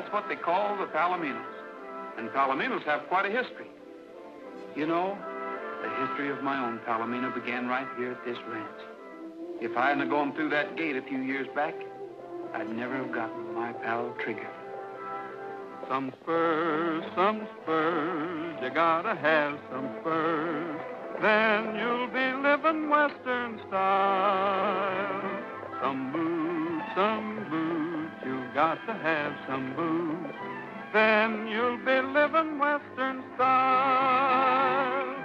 That's what they call the Palominos. And Palominos have quite a history. You know, the history of my own Palomino began right here at this ranch. If I hadn't gone through that gate a few years back, I'd never have gotten my pal Trigger. Some spurs, you gotta have some spurs. Then you'll be living Western style. Some boots, you've got to have some boots. Then you'll be living Western style.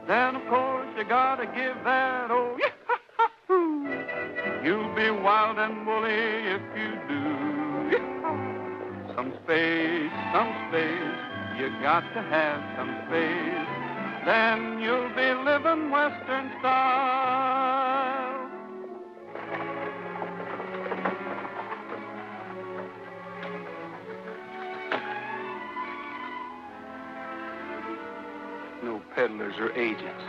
Then, of course, you gotta give that old yahoo. You'll be wild and woolly if you do. Some space, you got to have some space. Then you'll be living Western style. No peddlers or agents.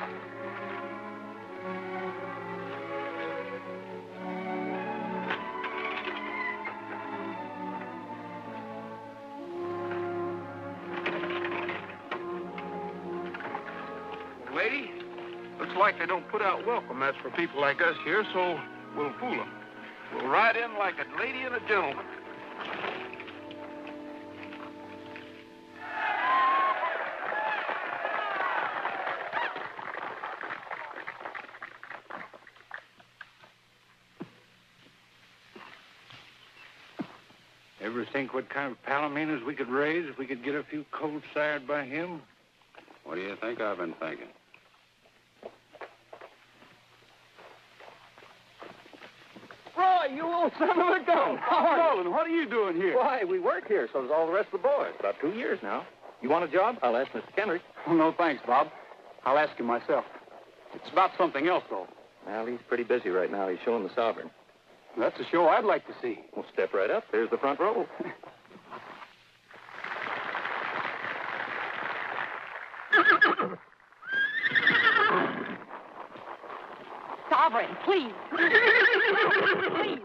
Lady, looks like they don't put out welcome mats for people like us here, so we'll fool them. We'll ride in like a lady and a gentleman. Ever think what kind of Palominos we could raise if we could get a few colts sired by him? What do you think I've been thinking? Roy, you old son of a gun. Nolan, what are you doing here? Why, we work here, so does all the rest of the boys. About 2 years now. You want a job? I'll ask Mr. Kendrick. Oh, no, thanks, Bob. I'll ask him myself. It's about something else, though. Well, he's pretty busy right now. He's showing the sovereign. That's a show I'd like to see. Well, step right up. There's the front row. Sovereign, please. Please.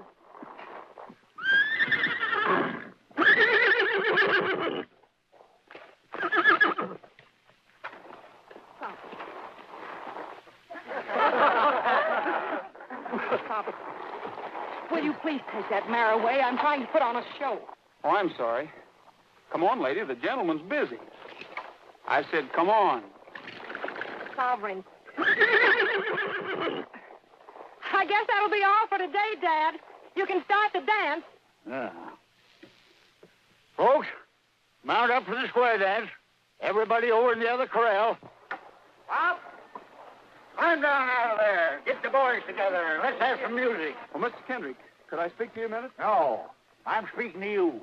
Stop. Will you please take that mare away? I'm trying to put on a show. Oh, I'm sorry. Come on, lady. The gentleman's busy. I said, come on. Sovereign. I guess that'll be all for today, Dad. You can start the dance. Folks, mount up for the square dance. Everybody over in the other corral. Up! Climb down out of there. Get the boys together. Let's have some music. Well, Mr. Kendrick, could I speak to you a minute? No, I'm speaking to you.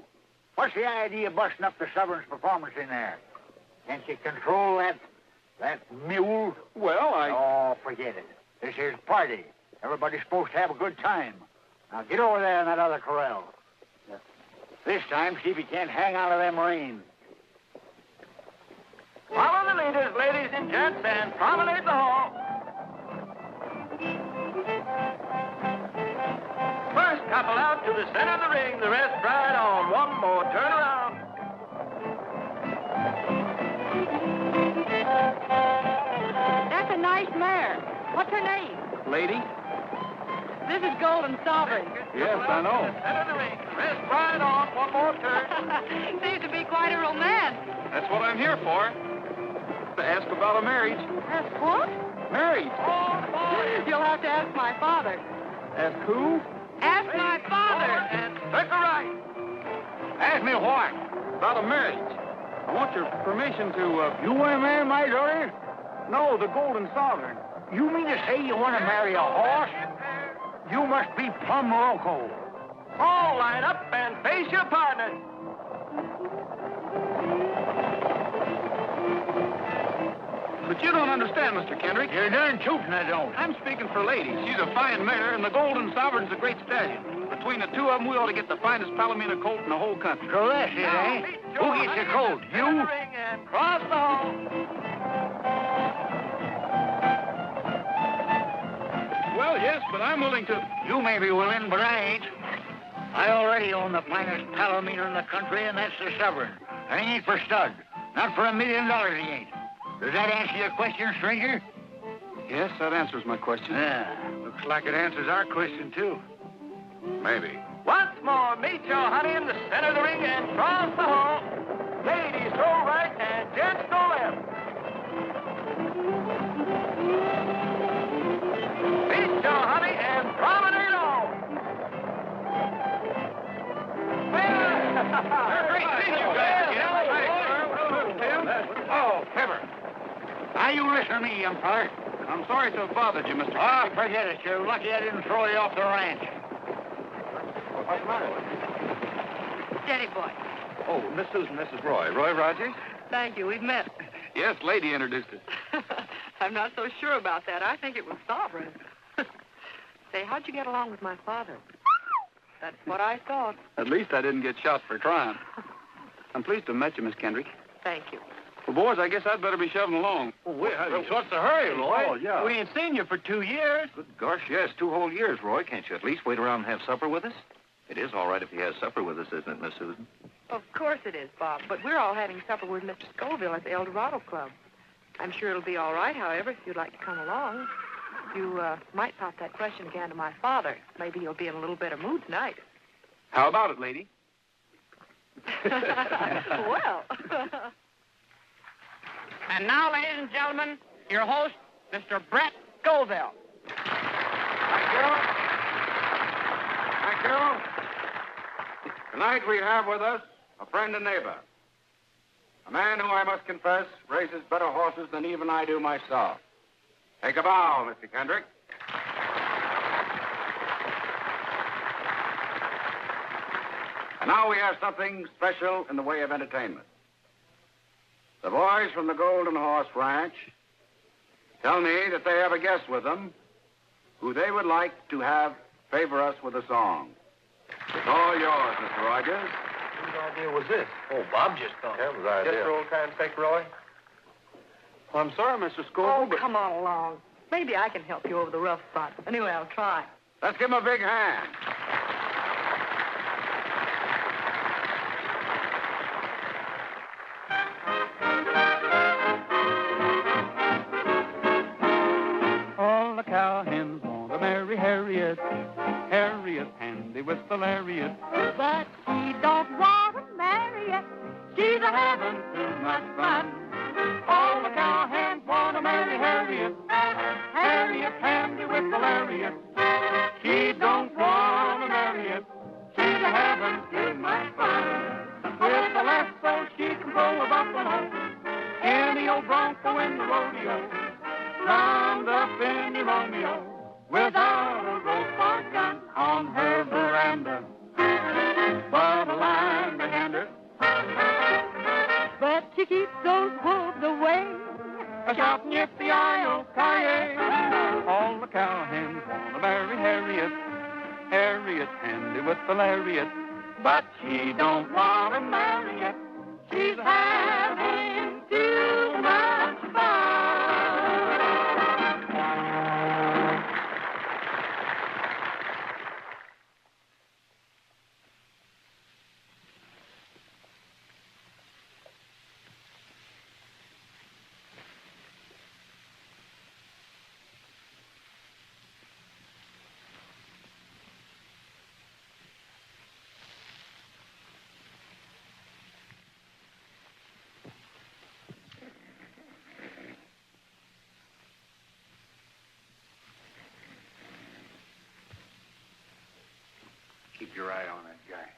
What's the idea of busting up the Sovereign's performance in there? Can't you control that mule? Well, Oh, forget it. This here's a party. Everybody's supposed to have a good time. Now get over there in that other corral. This time, see if you can't hang out of them reins. Follow the leaders, ladies and gents, and promenade the hall. First couple out to the center of the ring, the rest ride on. One more turn around. That's a nice mare. What's her name? lady. This is Golden Sovereign. Yes, I know. Center of the ring. Rest right on. One more turn. Seems to be quite a romance. That's what I'm here for. To ask about a marriage. Ask what? Marriage. Oh, boy. You'll have to ask my father. Ask who? Ask my father. And circle right. Ask me what? About a marriage. I want your permission to, You want to marry my daughter? No, the Golden Sovereign. You mean to say you want to marry a horse? You must be plumb loco. All line up and face your partner. But you don't understand, Mr. Kendrick. You're darn tootin' I don't. I'm speaking for ladies. She's a fine mare, and the Golden Sovereign's a great stallion. Between the two of them, we ought to get the finest Palomino colt in the whole country. So that's it, eh? Who gets the colt? You? Ring and cross the hall. Well, yes, but I'm willing to... You may be willing, but I ain't. I already own the finest palomino in the country, and that's the Sovereign. And he ain't for stud. Not for $1 million he ain't. Does that answer your question, stranger? Yes, that answers my question. Yeah. Looks like it answers our question, too. Maybe. Once more, meet your honey in the center of the ring and cross the hall. Ladies, go right and gents, go left. Meet your honey and promenade on. Great seeing you guys again. Oh, Pepper. Now you listen to me, young feller. I'm sorry to have bothered you, Mr. Oh, Kendrick. forget it. You're lucky I didn't throw you off the ranch. What's the matter? Steady, boy. Oh, Miss Susan, this is Roy. Roy Rogers? Thank you. We've met. Yes, lady introduced us. I'm not so sure about that. I think it was Sovereign. Say, how'd you get along with my father? That's what I thought. At least I didn't get shot for trying. I'm pleased to have met you, Miss Kendrick. Thank you. Well, boys, I guess I'd better be shoving along. What's the hurry, Roy? Oh, yeah. We ain't seen you for 2 years. Good gosh, yes, 2 whole years, Roy. Can't you at least wait around and have supper with us? It is all right if he has supper with us, isn't it, Miss Susan? Of course it is, Bob. But we're all having supper with Mr. Scoville at the El Dorado Club. I'm sure it'll be all right, however, if you'd like to come along. You might pop that question again to my father. Maybe he'll be in a little better mood tonight. How about it, lady? Well. And now, ladies and gentlemen, your host, Mr. Brett Scoville. Thank you. Tonight we have with us a friend and neighbor. A man who, I must confess, races better horses than even I do myself. Take a bow, Mr. Kendrick. And now we have something special in the way of entertainment. The boys from the Golden Horse Ranch tell me that they have a guest with them who they would like to have favor us with a song. It's all yours, Mr. Rogers. Whose idea was this? Oh, Bob just thought. Kevin's idea. Just for old time's sake, Roy? Well, I'm sorry, Mr. Scoville, Oh, but... come on along. Maybe I can help you over the rough spot. Anyway, I'll try. Let's give him a big hand. All the cowhands want to marry Harriet. Harriet, handy with the lariat. But she don't want to marry you. She's a having Too much fun. All the cowhands want to marry Harriet. Harriet, handy with the lariat. She don't want to marry it. She's a having too much fun. With the lasso, she can throw a buffalo. Any old bronco in the rodeo. Round up in the Romeo. Without a rope or gun on her veranda. But a line behind her. But she keeps those wolves away. A shouting yippee-yi-oh-ki-yay. All the cowhands want to marry Harriet. Harriet, handy with the lariat. But she don't want to marry it. She's having too much fun. Keep your eye on that guy.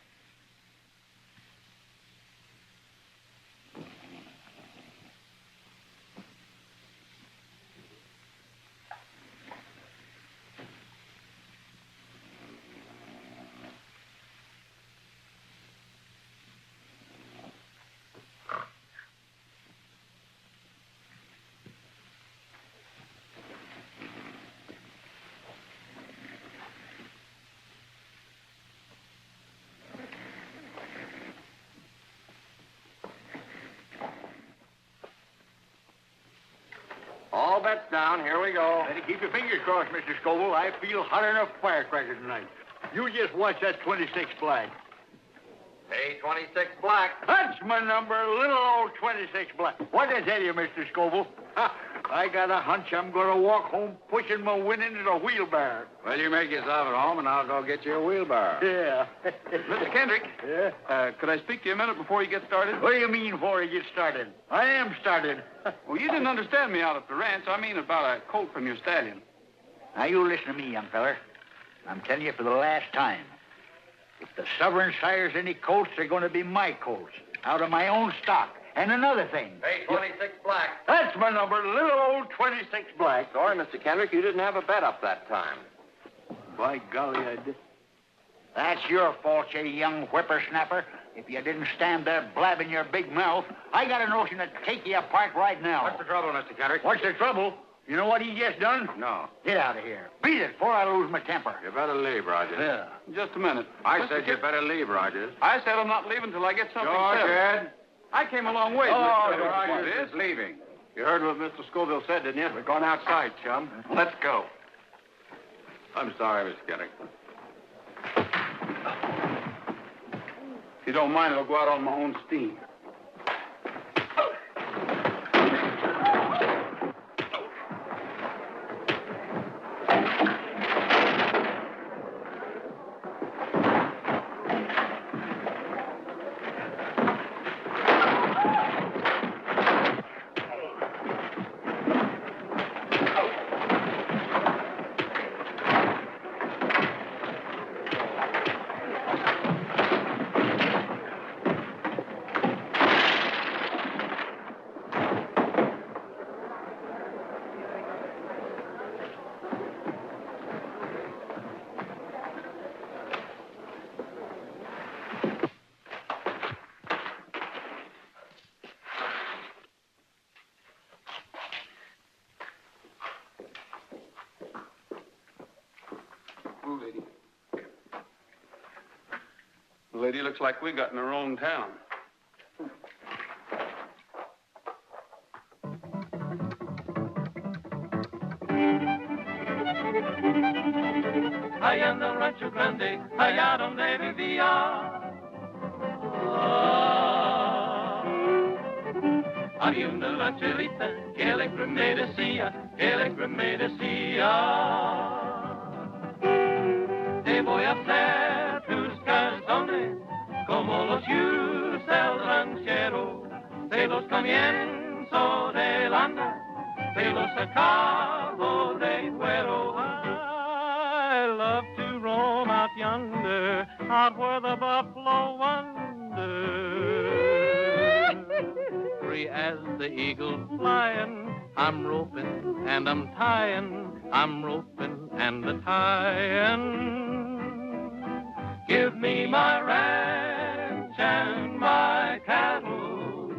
All bets down. Here we go. Better keep your fingers crossed, Mr. Scoville. I feel hotter than a firecracker tonight. You just watch that 26 black. Hey, 26 black. That's my number, little old 26 black. What did I tell you, Mr. Scoville? I got a hunch I'm going to walk home pushing my winnings in a wheelbarrow. Well, you make yourself at home, and I'll go get you a wheelbarrow. Yeah. Mr. Kendrick. Yeah? Could I speak to you a minute before you get started? What do you mean before you get started? I am started. Well, you didn't understand me out at the ranch. I mean about a colt from your stallion. Now, you listen to me, young feller. I'm telling you for the last time. If the sovereign sires any colts, they're going to be my colts, out of my own stock. And another thing. Hey, 26 black. That's my number, little old 26 black. Sorry, Mr. Kendrick, you didn't have a bet up that time. By golly, I did. That's your fault, you young whippersnapper. If you didn't stand there blabbing your big mouth, I got a notion to take you apart right now. What's the trouble, Mr. Kendrick? What's the trouble? You know what he just done? No. Get out of here. Beat it before I lose my temper. You better leave, Rogers. Yeah. Just a minute. I said you better leave, Rogers. I said I'm not leaving till I get something George, settled. Ed. I came a long way. Oh, Mr. Rogers is leaving. You heard what Mr. Scoville said, didn't you? We're going outside, chum. Let's go. I'm sorry, Mr. Kendrick. If you don't mind, I'll go out on my own steam. Lady. The lady looks like we got in her own town. Allá en el Rancho Grande, allá donde vivía. Había una rancherita que alegre me decía, que alegre me decía. Te voy a hacer tus calzones como los yus del ranchero. Te los comienzo de lana, te los acabo de cuero. I love to roam out yonder, out where the buffalo wander. Free as the eagle flying, I'm roping and I'm tying, I'm roping and a tying. Give me my ranch and my cattle,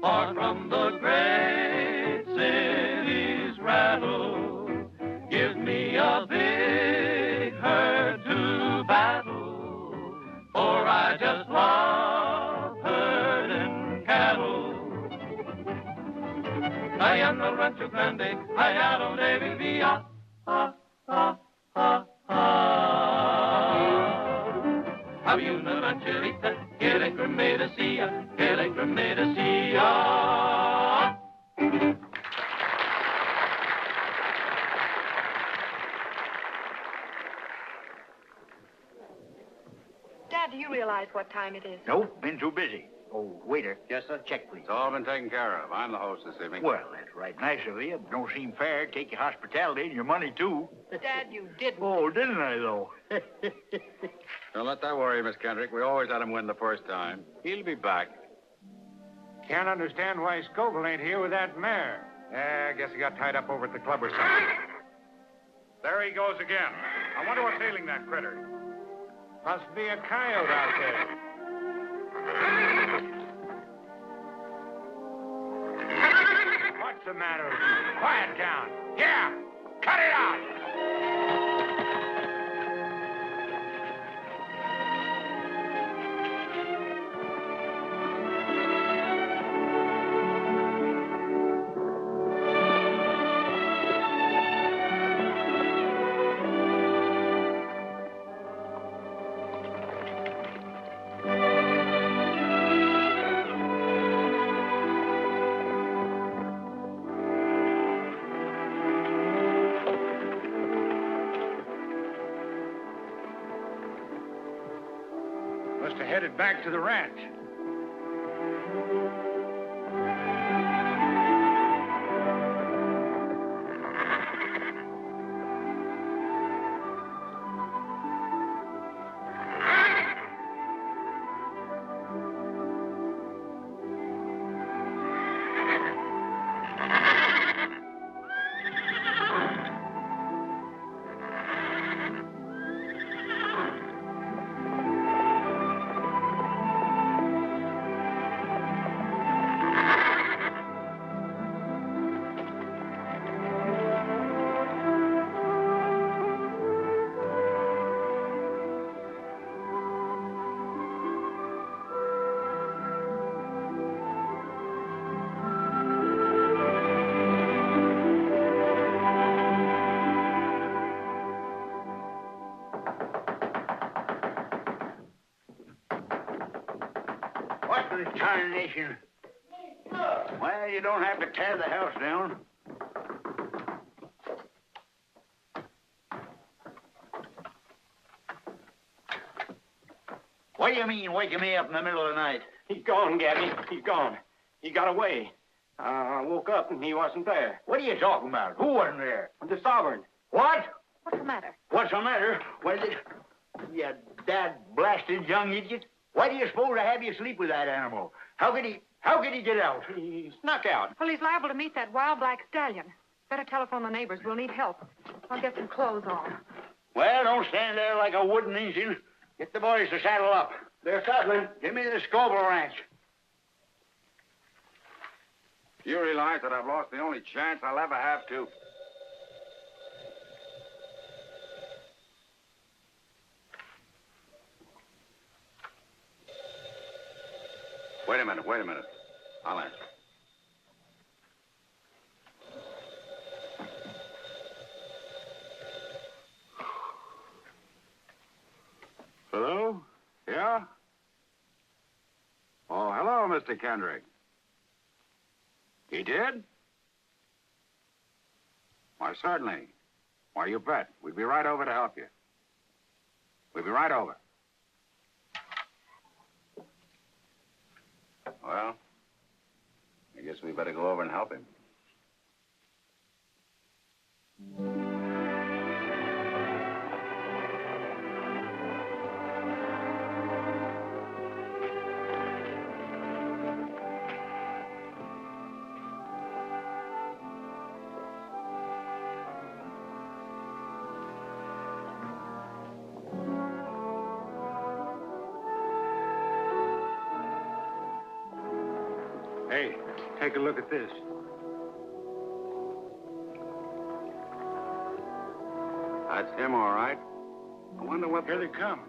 far from the great city's rattle. Give me a big herd to battle, for I just love herding cattle. Allá en el Rancho Grande, allá donde vivía. Había una rancherita que alegre me decía, que alegre me decía. Dad, do you realize what time it is? Nope, been too busy. Oh, waiter. Yes, sir? Check, please. It's all been taken care of. I'm the host this evening. Well, that's right nice of you. But don't seem fair. Take your hospitality and your money, too. Dad, you didn't. Oh, didn't I, though? Don't let that worry you, Miss Kendrick. We always let him win the first time. He'll be back. Can't understand why Scoville ain't here with that mare. I guess he got tied up over at the club or something. There he goes again. I wonder what's ailing that critter. Must be a coyote out there. What's the matter with you? Quiet down. Yeah, cut it out. headed back to the ranch. What the tarnation? Well, you don't have to tear the house down. What do you mean, waking me up in the middle of the night? He's gone, Gabby. He's gone. He got away. I woke up and he wasn't there. What are you talking about? Who wasn't there? The sovereign. What? What's the matter? What's the matter? What is it? You dad-blasted young idiot. Why do you suppose I have you sleep with that animal? How could he get out? He snuck out. Well, he's liable to meet that wild black stallion. Better telephone the neighbors. We'll need help. I'll get some clothes on. Well, don't stand there like a wooden engine. Get the boys to saddle up. They're saddling. Give me the Scoville ranch. You realize that I've lost the only chance I'll ever have to. Wait a minute. I'll answer. Hello? Yeah? Oh, hello, Mr. Kendrick. He did? Why, certainly. Why, you bet. We'll be right over to help you. We'll be right over. Well, I guess we better go over and help him. Hey, take a look at this. That's him, all right. I wonder what... Here they come.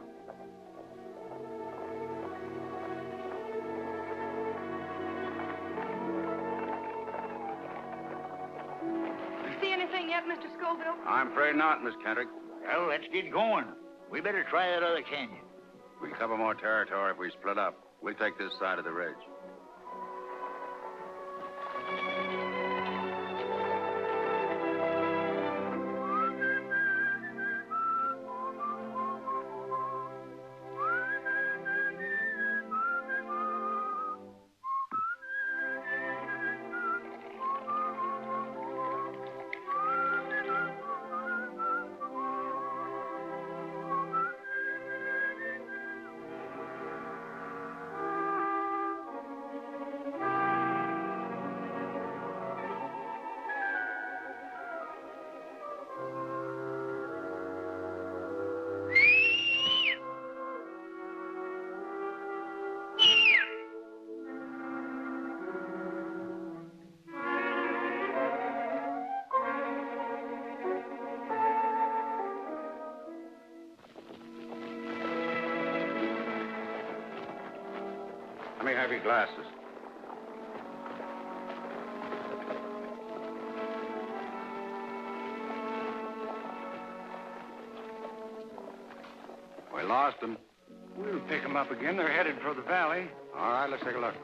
See anything yet, Mr. Scoville? I'm afraid not, Miss Kendrick. Well, let's get going. We better try that other canyon. We cover more territory if we split up. We'll take this side of the ridge. Let me have your glasses. We lost them. We'll pick them up again. They're headed for the valley. All right, let's take a look.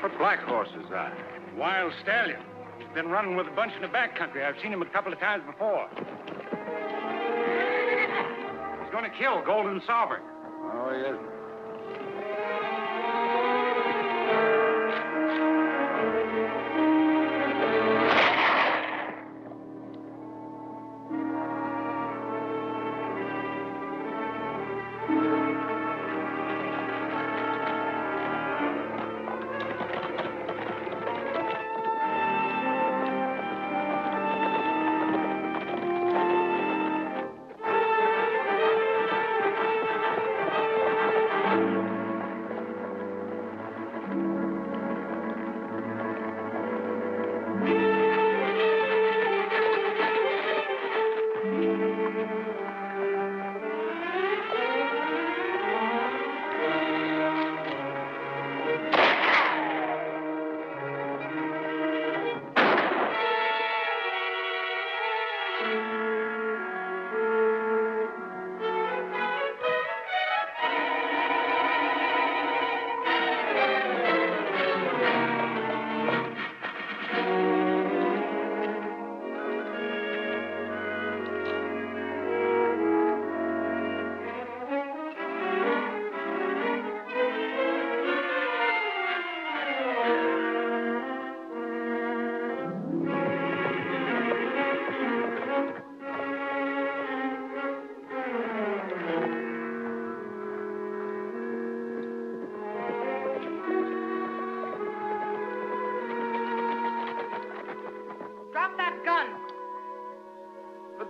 What black horse is that? Wild stallion. He's been running with a bunch in the backcountry. I've seen him a couple of times before. He's going to kill Golden Sovereign. Oh, he isn't.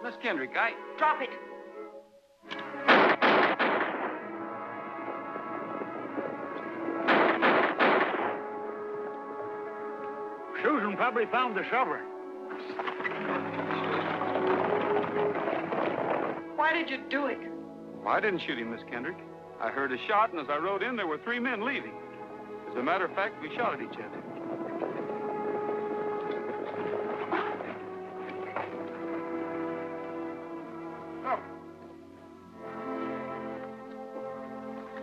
Miss Kendrick, Drop it. Susan probably found the sovereign. Why did you do it? Well, I didn't shoot him, Miss Kendrick. I heard a shot, and as I rode in, there were 3 men leaving. As a matter of fact, we shot at each other.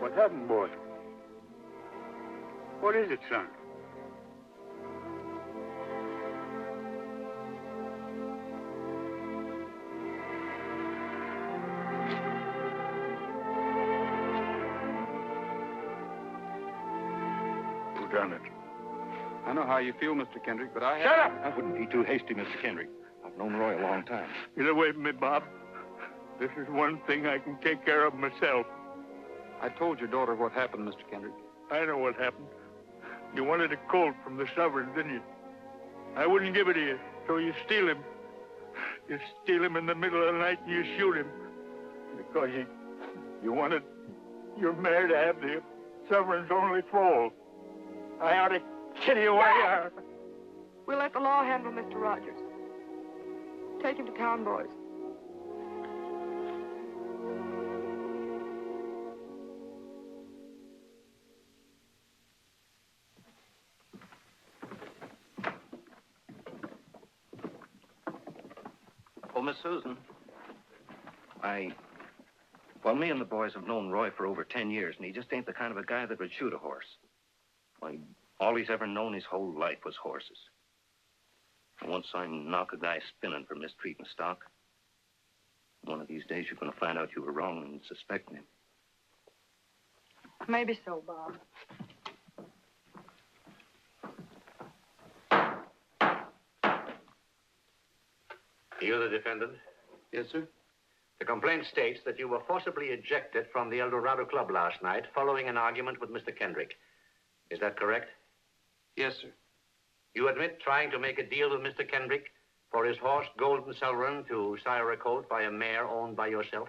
What happened, boy? What is it, son? Who done it? I know how you feel, Mr. Kendrick, but I... Shut up! I wouldn't be too hasty, Mr. Kendrick. I've known Roy a long time. Get away from me, Bob. This is one thing I can take care of myself. I told your daughter what happened, Mr. Kendrick. I know what happened. You wanted a colt from the sovereign, didn't you? I wouldn't give it to you, so you steal him. You steal him in the middle of the night and you shoot him. Because you wanted your mare to have the sovereign's only foal. I ought to kill you away. We'll let the law handle Mr. Rogers. Take him to town, boys. Oh, Miss Susan. Well, me and the boys have known Roy for over 10 years, and he just ain't the kind of a guy that would shoot a horse. Why, all he's ever known his whole life was horses. And once I knock a guy spinning for mistreating stock, one of these days you're going to find out you were wrong and suspecting him. Maybe so, Bob. You the defendant? Yes, sir. The complaint states that you were forcibly ejected from the El Dorado Club last night following an argument with Mr. Kendrick. Is that correct? Yes, sir. You admit trying to make a deal with Mr. Kendrick for his horse, Golden Sovereign, to sire a colt by a mare owned by yourself?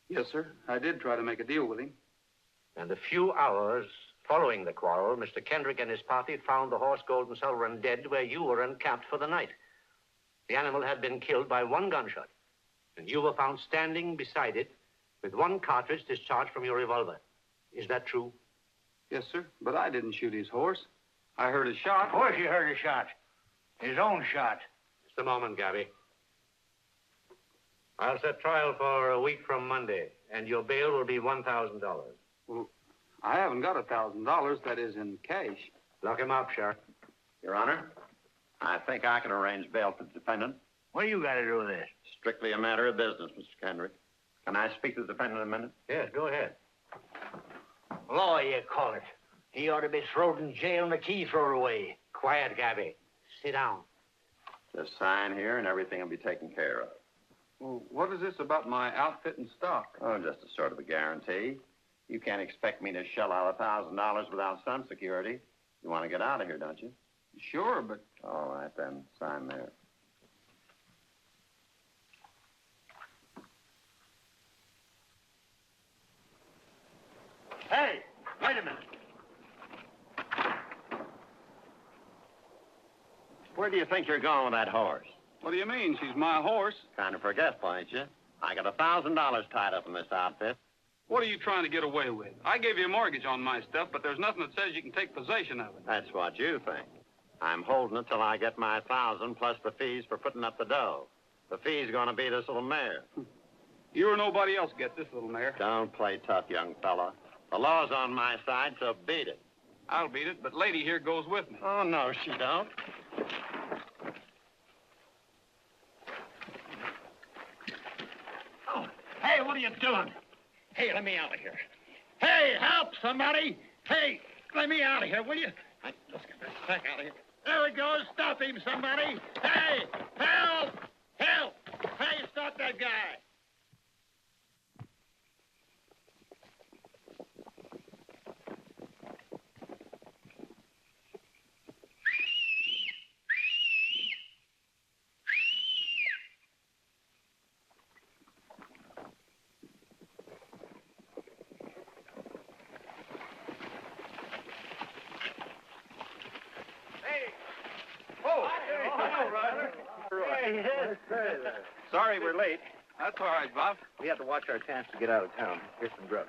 Yes, sir. I did try to make a deal with him. And a few hours following the quarrel, Mr. Kendrick and his party found the horse, Golden Sovereign, dead where you were encamped for the night. The animal had been killed by one gunshot, and you were found standing beside it with one cartridge discharged from your revolver. Is that true? Yes, sir. But I didn't shoot his horse. I heard a shot. Of course he heard a shot. His own shot. Just a moment, Gabby. I'll set trial for a week from Monday, and your bail will be $1,000. Well, I haven't got $1,000, that is, in cash. Lock him up, Sheriff. Your Honor, I think I can arrange bail for the defendant. What do you got to do with this? Strictly a matter of business, Mr. Kendrick. Can I speak to the defendant a minute? Yes, go ahead. Law, you call it. He ought to be thrown in jail and the key thrown away. Quiet, Gabby. Sit down. Just sign here and everything will be taken care of. Well, what is this about my outfit and stock? Oh, just a sort of a guarantee. You can't expect me to shell out $1,000 without some security. You want to get out of here, don't you? Sure, but... All right, then. Sign there. Hey, wait a minute. Where do you think you're going with that horse? What do you mean? She's my horse. Kind of forgetful, ain't you? I got $1,000 tied up in this outfit. What are you trying to get away with? I gave you a mortgage on my stuff, but there's nothing that says you can take possession of it. That's what you think. I'm holding it till I get my 1,000 plus the fees for putting up the dough. The fee's going to be this little mare. You or nobody else get this little mare. Don't play tough, young fella. The law's on my side, so beat it. I'll beat it, but lady here goes with me. Oh, no, she don't. Oh, hey, what are you doing? Hey, let me out of here. Hey, help somebody. Hey, let me out of here, will you? Let's get this sack out of here. There it goes. Stop him, somebody. Hey, help! Help! Hey, stop that guy. Sorry we're late. That's all right, Bob. We had to watch our chance to get out of town. Here's some grub.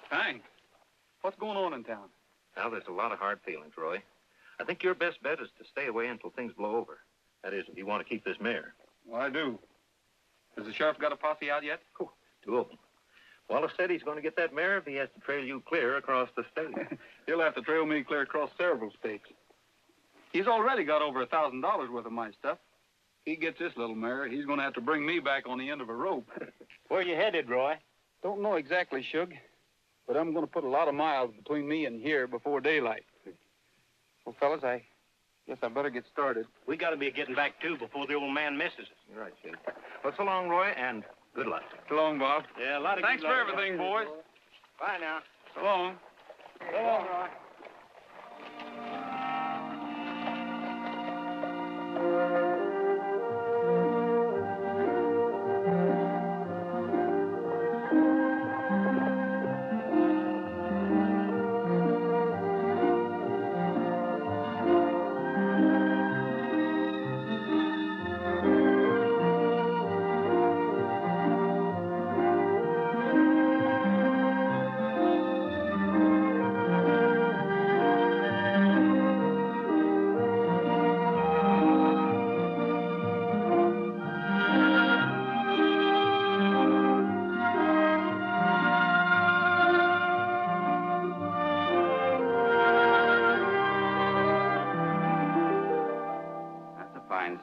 Thanks. What's going on in town? Now, there's a lot of hard feelings, Roy. I think your best bet is to stay away until things blow over. That is, if you want to keep this mare. Well, I do. Has the sheriff got a posse out yet? Oh, 2 of them. Wallace said he's going to get that mare if he has to trail you clear across the state. He'll have to trail me clear across several states. He's already got over $1,000 worth of my stuff. If he gets this little mare, he's going to have to bring me back on the end of a rope. Where you headed, Roy? Don't know exactly, Shug, but I'm going to put a lot of miles between me and here before daylight. Well, fellas, I guess I better get started. We got to be getting back, too, before the old man misses us. You're right, Shug. Well, so long, Roy, and good luck. So long, Bob. Yeah, a lot of Thanks good for luck. everything, boys. Bye now. So long. So long, Roy.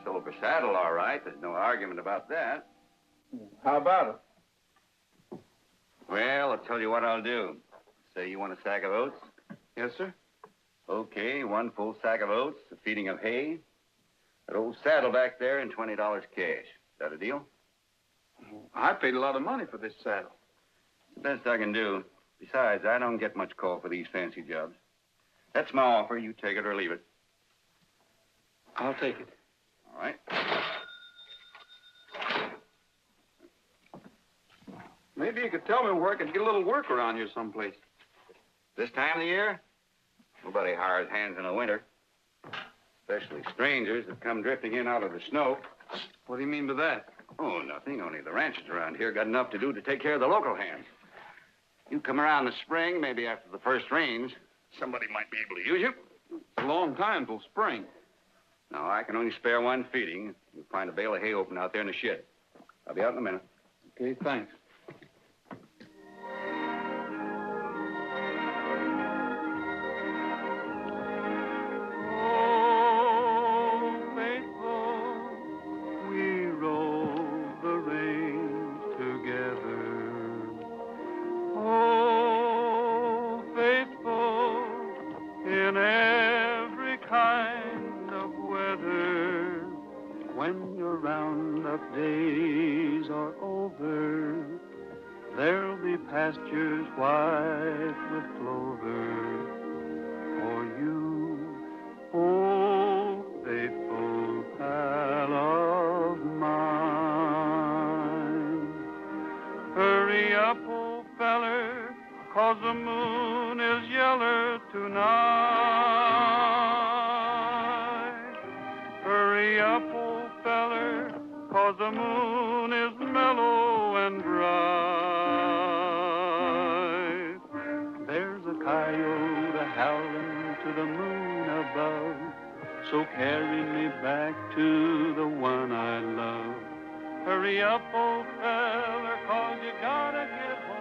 Silver saddle, all right. There's no argument about that. How about it? Well, I'll tell you what I'll do. Say you want a sack of oats? Yes, sir. Okay, 1 full sack of oats, a feeding of hay, that old saddle back there, and $20 cash. Is that a deal? I paid a lot of money for this saddle. It's the best I can do. Besides, I don't get much call for these fancy jobs. That's my offer. You take it or leave it. I'll take it. All right. Maybe you could tell me where I could get a little work around here someplace. This time of the year, nobody hires hands in the winter. Especially strangers that come drifting in out of the snow. What do you mean by that? Oh, nothing. Only the ranchers around here got enough to do to take care of the local hands. You come around the spring, maybe after the first rains, somebody might be able to use you. It's a long time till spring. No, I can only spare 1 feeding. You'll find a bale of hay open out there in the shed. I'll be out in a minute. Okay, thanks. pastures white with clover for you, oh, faithful pal of mine. Hurry up, old feller, 'cause the moon is yeller tonight. Hurry up, old feller, 'cause the moon is mellow and bright. There's a coyote howling to the moon above, so carry me back to the one I love. Hurry up, old feller, 'cause you gotta get home.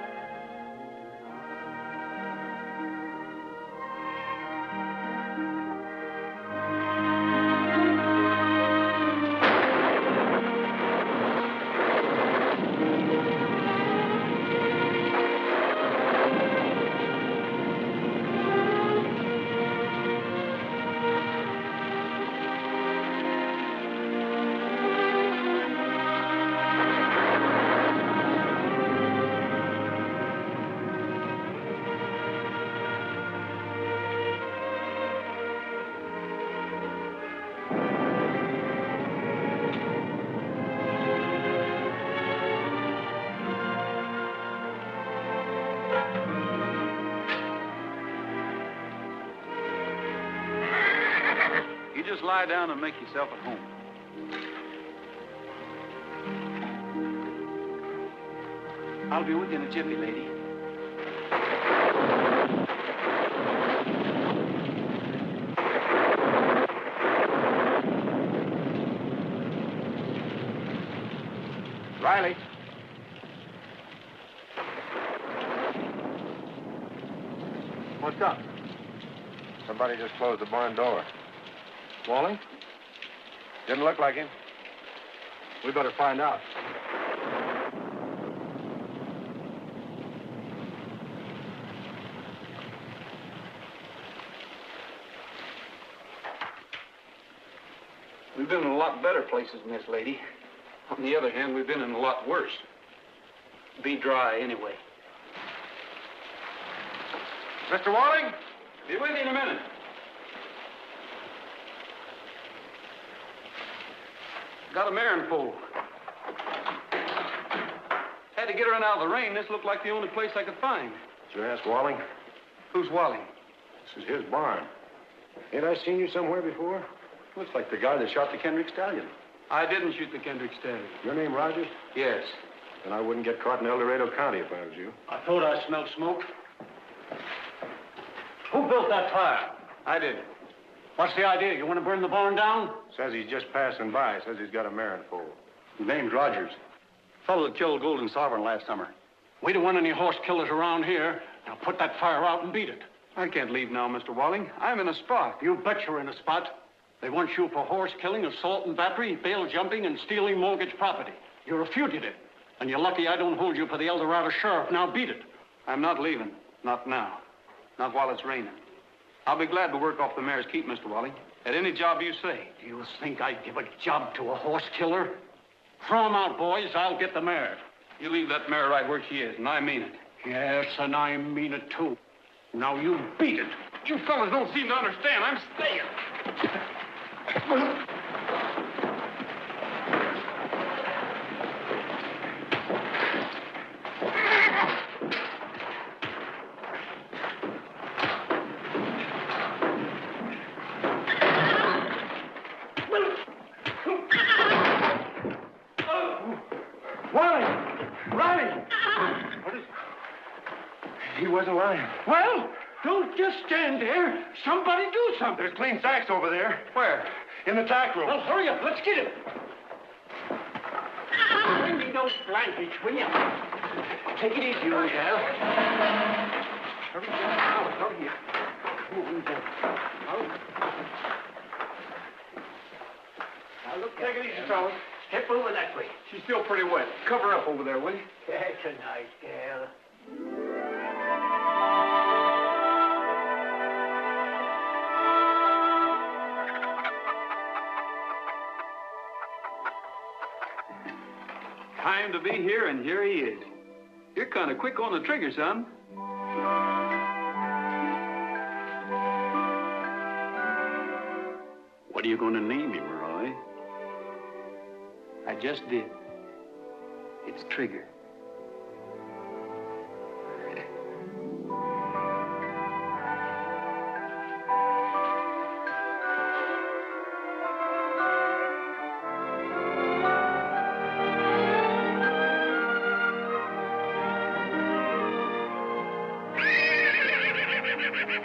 You just lie down and make yourself at home. I'll be with you in a jiffy, lady. Riley. What's up? Somebody just closed the barn door. Walling? Didn't look like him. We better find out. We've been in a lot better places than this, lady. On the other hand, we've been in a lot worse. Be dry, anyway. Mr. Walling? Be with you in a minute. Got a mare in foal. Had to get her in out of the rain. This looked like the only place I could find. Did you ask Walling? Who's Wally? This is his barn. Ain't I seen you somewhere before? Looks like the guy that shot the Kendrick stallion. I didn't shoot the Kendrick stallion. Your name Rogers? Yes. Then I wouldn't get caught in El Dorado County if I was you. I thought I smelled smoke. Who built that fire? I did. What's the idea? You want to burn the barn down? Says he's just passing by. Says he's got a mare in foal. His name's Rogers. Fellow that killed Golden Sovereign last summer. We don't want any horse killers around here. Now put that fire out and beat it. I can't leave now, Mr. Walling. I'm in a spot. You bet you're in a spot. They want you for horse killing, assault and battery, bail jumping, and stealing mortgage property. You're a fugitive. And you're lucky I don't hold you for the El Dorado sheriff. Now beat it. I'm not leaving. Not now. Not while it's raining. I'll be glad to work off the mare's keep, Mr. Walling. At any job you say. Do you think I'd give a job to a horse killer? Throw him out, boys. I'll get the mare. You leave that mare right where she is, and I mean it. Yes, and I mean it, too. Now you beat it. You fellas don't seem to understand. I'm staying. He wasn't lying. Well, don't just stand there. Somebody do something. There's clean sacks over there. Where? In the tack room. Well, hurry up. Let's get him. Bring me those blankets, will you? Take it easy, old gal. Hurry down. Hurry up. Moving down. Now, look. Take it easy, fellas. Step over that way. She's still pretty wet. Cover up over there, will you? That's a nice gal. Time to be here, and here he is. You're kind of quick on the trigger, son. What are you going to name him, Roy? I just did. It's Trigger.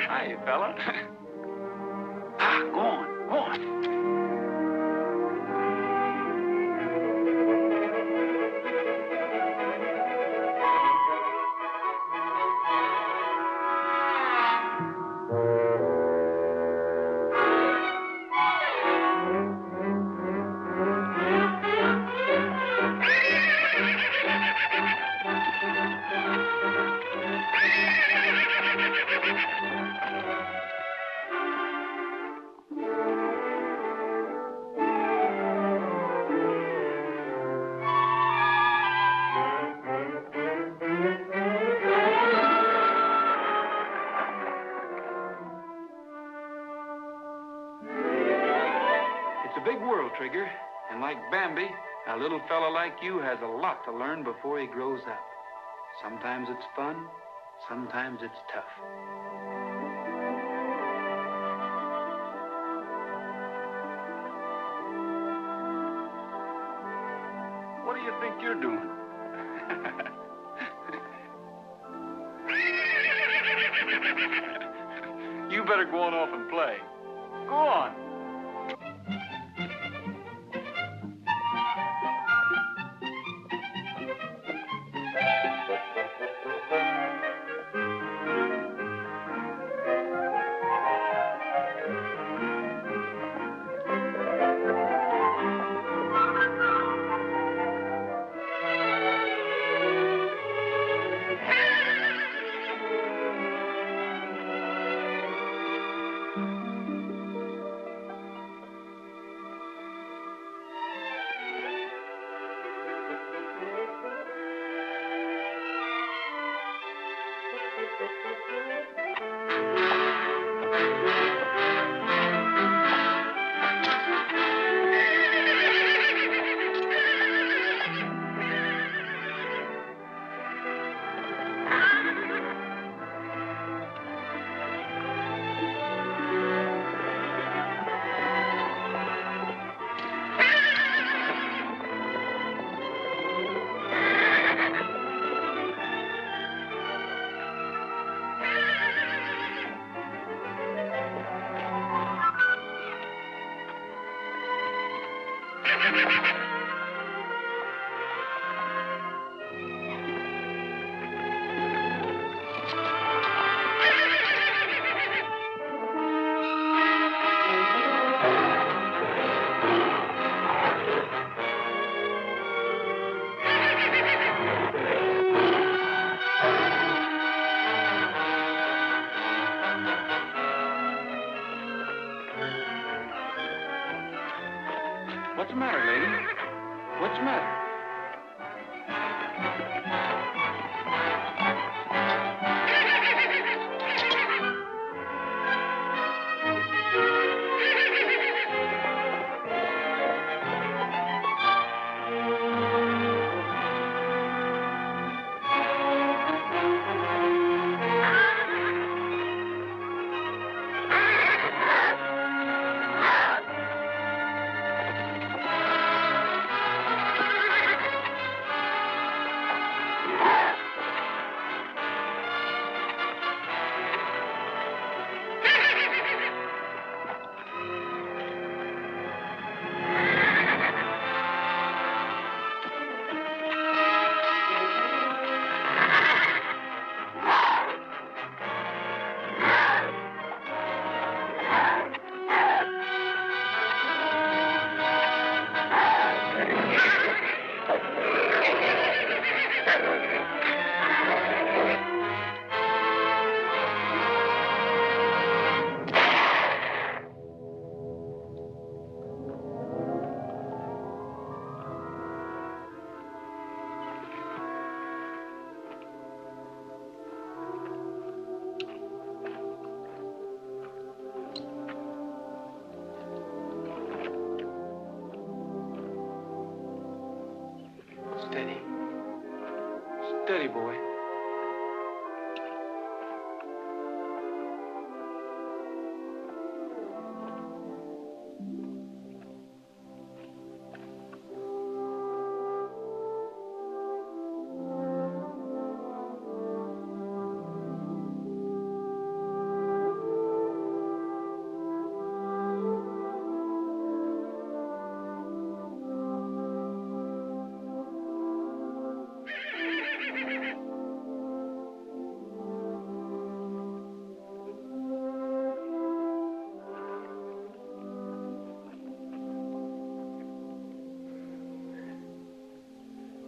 Hi, fella. Go on, go on. It's a big world, Trigger. And like Bambi, a little fella like you has a lot to learn before he grows up. Sometimes it's fun, sometimes it's tough. What do you think you're doing? You better go on off and play. Go on. What's the matter, lady? What's the matter?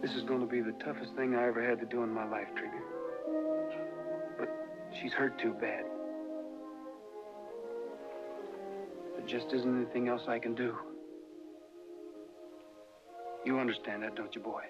This is going to be the toughest thing I ever had to do in my life, Trigger. But she's hurt too bad. There just isn't anything else I can do. You understand that, don't you, boy?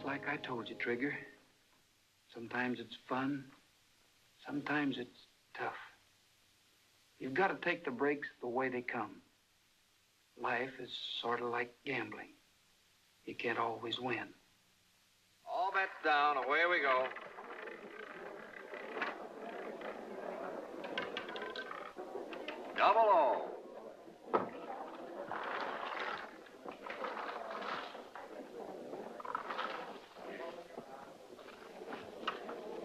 Like I told you, Trigger. Sometimes it's fun. Sometimes it's tough. You've got to take the breaks the way they come. Life is sort of like gambling. You can't always win. All bets down. Away we go. Double O.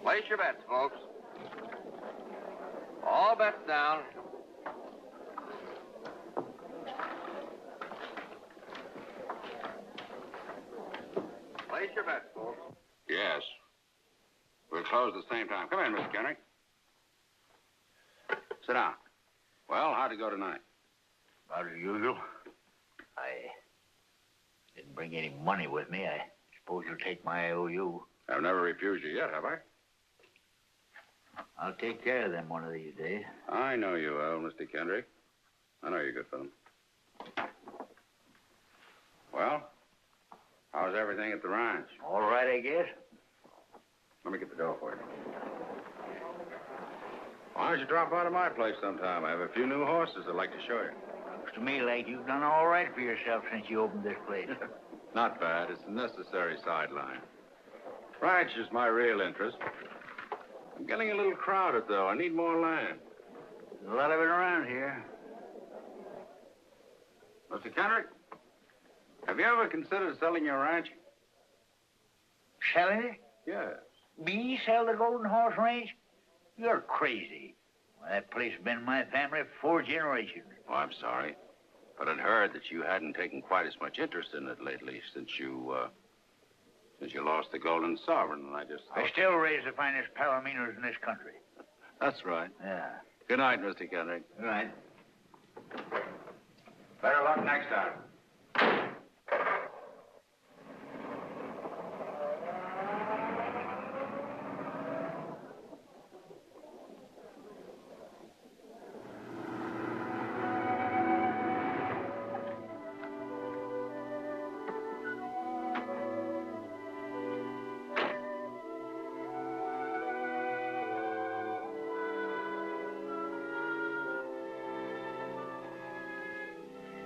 Place your bets, folks. All bets down. Place your bets, folks. Yes. We'll close at the same time. Come in, Mr. Kendrick. Sit down. Well, how'd it go tonight? About as usual. I didn't bring any money with me. I suppose you'll take my IOU. I've never refused you yet, have I? I'll take care of them one of these days. I know you will, Mr. Kendrick. I know you're good for them. Well, how's everything at the ranch? All right, I guess. Let me get the door for you. Why don't you drop by to my place sometime? I have a few new horses I'd like to show you. Looks to me like you've done all right for yourself since you opened this place. Not bad. It's a necessary sideline. Ranch is my real interest. I'm getting a little crowded, though. I need more land. There's a lot of it around here. Mr. Kendrick, have you ever considered selling your ranch? Selling it? Yes. Me sell the Golden Horse Ranch? You're crazy. Well, that place has been in my family for 4 generations. Oh, I'm sorry. But I'd heard that you hadn't taken quite as much interest in it lately since you lost the Golden Sovereign, and I just thought... I still raise the finest palominos in this country. That's right. Yeah. Good night, Mr. Kendrick. Good night. Better luck next time.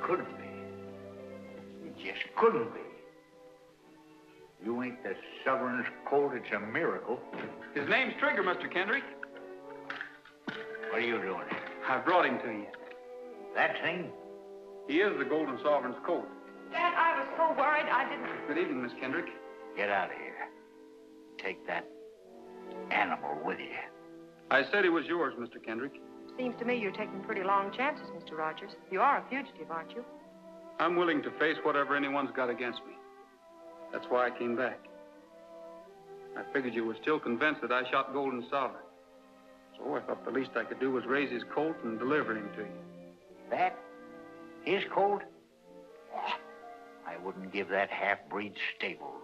Couldn't be. It just couldn't be. You ain't the sovereign's colt. It's a miracle. His name's Trigger, Mr. Kendrick. What are you doing here? I brought him to you. That thing? He is the Golden Sovereign's colt. Dad, I was so worried I didn't... Good evening, Miss Kendrick. Get out of here. Take that animal with you. I said he was yours, Mr. Kendrick. Seems to me you're taking pretty long chances, Mr. Rogers. You are a fugitive, aren't you? I'm willing to face whatever anyone's got against me. That's why I came back. I figured you were still convinced that I shot Golden Sovereign. So I thought the least I could do was raise his colt and deliver him to you. That? His colt? I wouldn't give that half-breed stable room.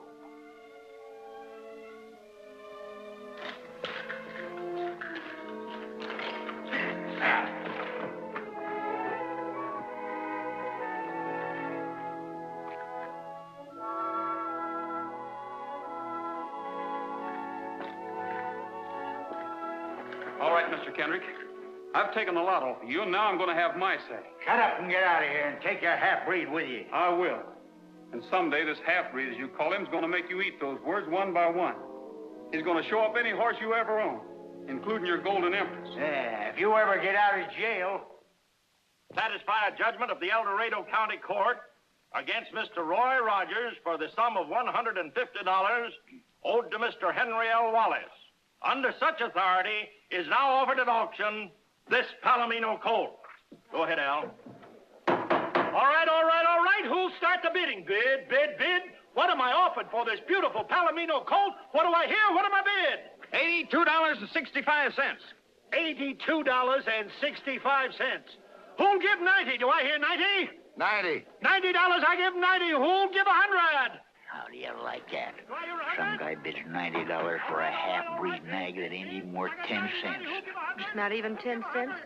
All right, Mr. Kendrick. I've taken a lot off of you, and now I'm going to have my say. Shut up and get out of here and take your half-breed with you. I will. And someday this half-breed, as you call him, is going to make you eat those words one by one. He's going to show up any horse you ever own, including your Golden Empress. Yeah, if you ever get out of jail, satisfy a judgment of the El Dorado County Court against Mr. Roy Rogers for the sum of $150 owed to Mr. Henry L. Wallace. Under such authority is now offered at auction this Palomino colt. Go ahead, Al. All right. Who'll start the bidding? Bid. What am I offered for this beautiful Palomino colt? What do I hear? What am I bid? $82.65. $82.65. Who'll give 90? Do I hear 90? 90. $90, I give 90. Who'll give 100? How do you like that? Some guy bids $90 for a half-breed nag that ain't even worth 10 cents. Not even 10 cents?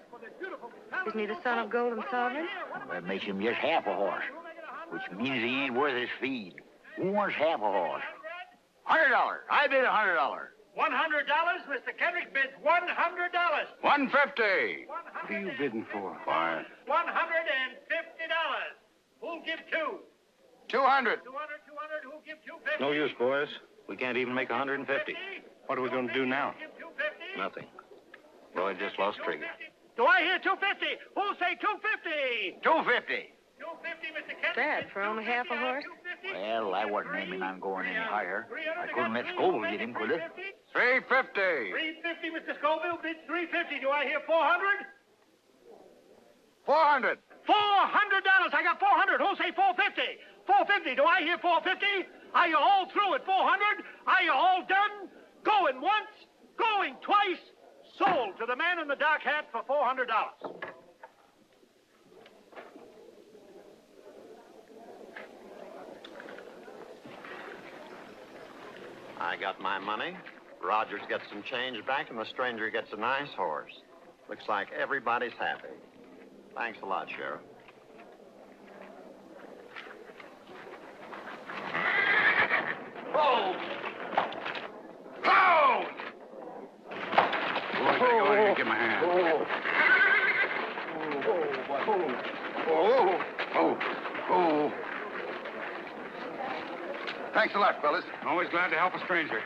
Isn't he the son of Golden Sovereign? That makes him just half a horse, which means he ain't worth his feed. Who wants half a horse? $100. I bid $100. $100? Mr. Kendrick bids $100. 150. What are you bidding for? Quiet. $150. Who'll give two? 200. 200. Who'll give 250? No use, boys. We can't even make 150. What are we going to do now? Nothing. Roy just lost trigger. Do I hear 250? Who'll say 250? 250. 250, Mr. Kendrick. Dad, for only half a horse? Well, I wasn't aiming on going any higher. I couldn't let Scoville get him, could I? 350. 350, Mr. Scoville bids 350. Do I hear 400? 400. $400. I got 400. Who'll say 450? 450. Do I hear 450? Are you all through at 400? Are you all done? Going once, going twice. Sold to the man in the dark hat for $400. I got my money. Rogers gets some change back, and the stranger gets a nice horse. Looks like everybody's happy. Thanks a lot, Sheriff. Oh! Oh! Boys, go ahead and give him a hand. Oh. Thanks a lot, fellas. Always glad to help a stranger.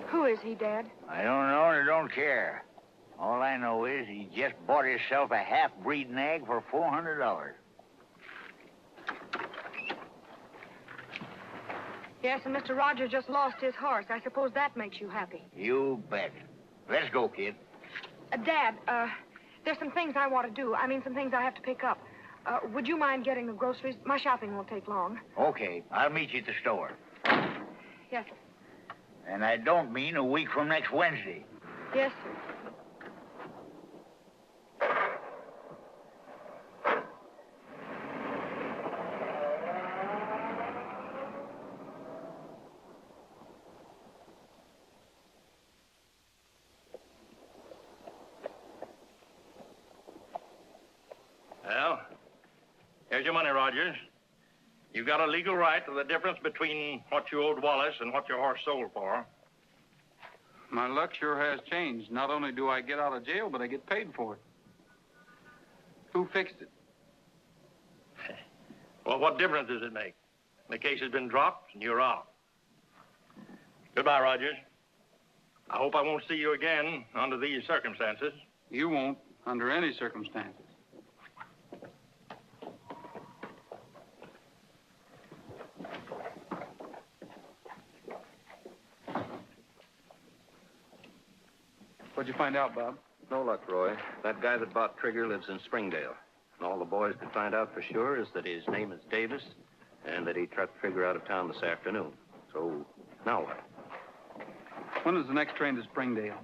Who is he, Dad? I don't know and I don't care. All I know is he just bought himself a half-breed nag for $400. Yes, and Mr. Rogers just lost his horse. I suppose that makes you happy. You bet. Let's go, kid. Dad, there's some things I want to do. I mean, some things I have to pick up. Would you mind getting the groceries? My shopping won't take long. Okay, I'll meet you at the store. Yes, sir. And I don't mean a week from next Wednesday. Yes, sir. Well, here's your money, Rogers. You've got a legal right to the difference between what you owed Wallace and what your horse sold for. My luck sure has changed. Not only do I get out of jail, but I get paid for it. Who fixed it? Well, what difference does it make? The case has been dropped, and you're out. Goodbye, Rogers. I hope I won't see you again under these circumstances. You won't, under any circumstances. What'd you find out, Bob? No luck, Roy. That guy that bought Trigger lives in Springdale. And all the boys could find out for sure is that his name is Davis and that he trucked Trigger out of town this afternoon. So, now what? When is the next train to Springdale?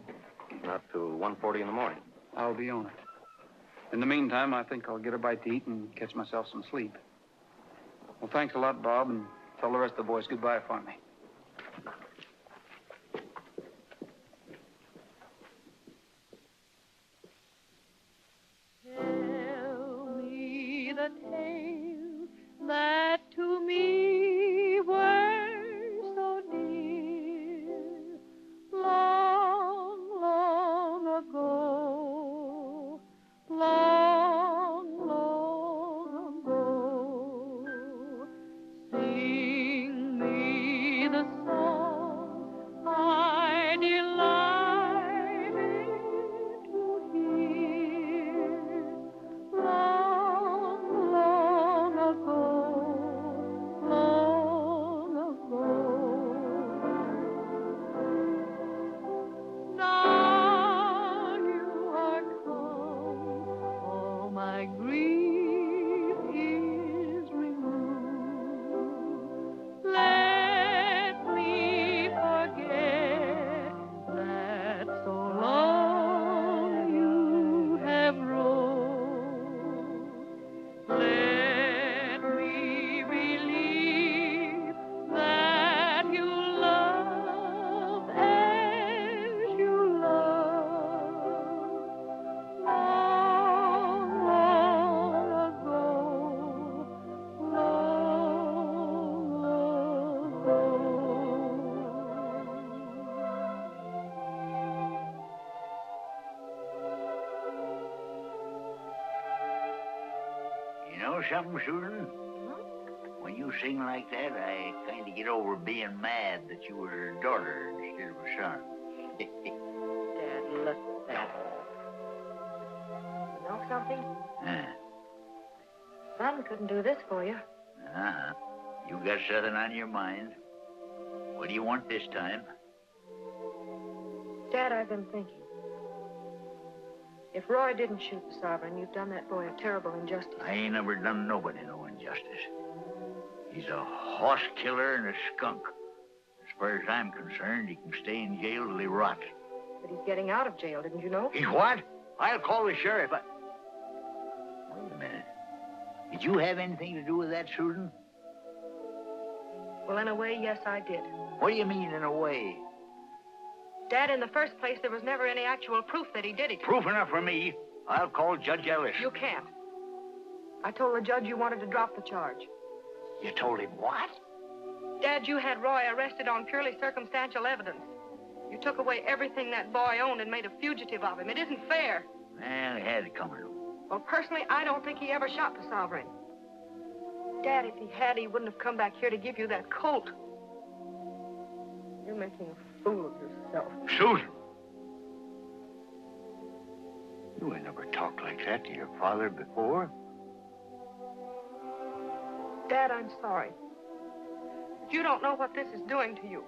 Not till 1:40 in the morning. I'll be on it. In the meantime, I think I'll get a bite to eat and catch myself some sleep. Well, thanks a lot, Bob, and tell the rest of the boys goodbye for me. The tales that to me were so dear long, long ago, long, long ago. Sing me the song I delight know something, Susan? When you sing like that, I kind of get over being mad that you were her daughter instead of a son. Dad, look at that. You know something? Son couldn't do this for you. Uh-huh. You got something on your mind. What do you want this time? Dad, I've been thinking. If Roy didn't shoot the sovereign, you've done that boy a terrible injustice. I ain't never done nobody no injustice. He's a horse killer and a skunk. As far as I'm concerned, he can stay in jail till he rots. But he's getting out of jail, didn't you know? He's what? I'll call the sheriff. Wait a minute. Did you have anything to do with that, Susan? Well, in a way, yes, I did. What do you mean, in a way? Dad, in the first place, there was never any actual proof that he did it. Proof enough for me. I'll call Judge Ellis. You can't. I told the judge you wanted to drop the charge. You told him what? Dad, you had Roy arrested on purely circumstantial evidence. You took away everything that boy owned and made a fugitive of him. It isn't fair. Well, he had it coming. Well, personally, I don't think he ever shot the sovereign. Dad, if he had, he wouldn't have come back here to give you that colt. You're making a fool of yourself. Susan! You ain't never talked like that to your father before. Dad, I'm sorry. But you don't know what this is doing to you.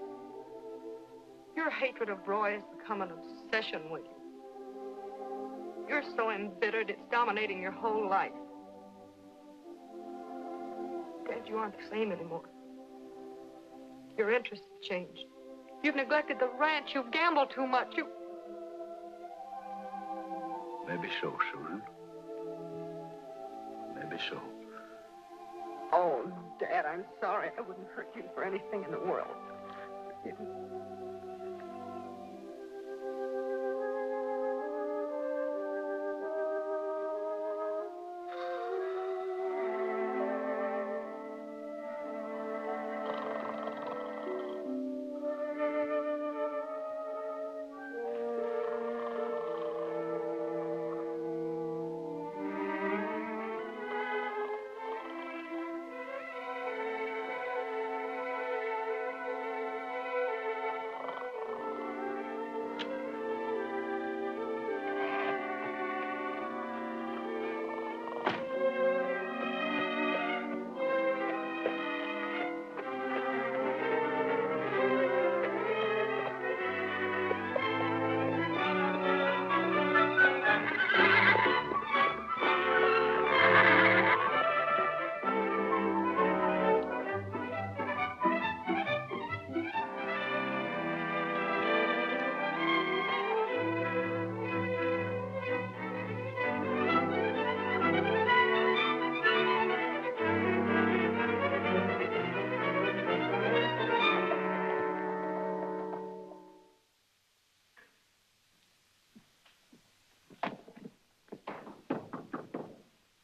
Your hatred of Roy has become an obsession with you. You're so embittered, it's dominating your whole life. Dad, you aren't the same anymore. Your interests have changed. You've neglected the ranch. You've gambled too much. Maybe so, Susan. Maybe so. Oh, Dad, I'm sorry. I wouldn't hurt you for anything in the world. Forgive me.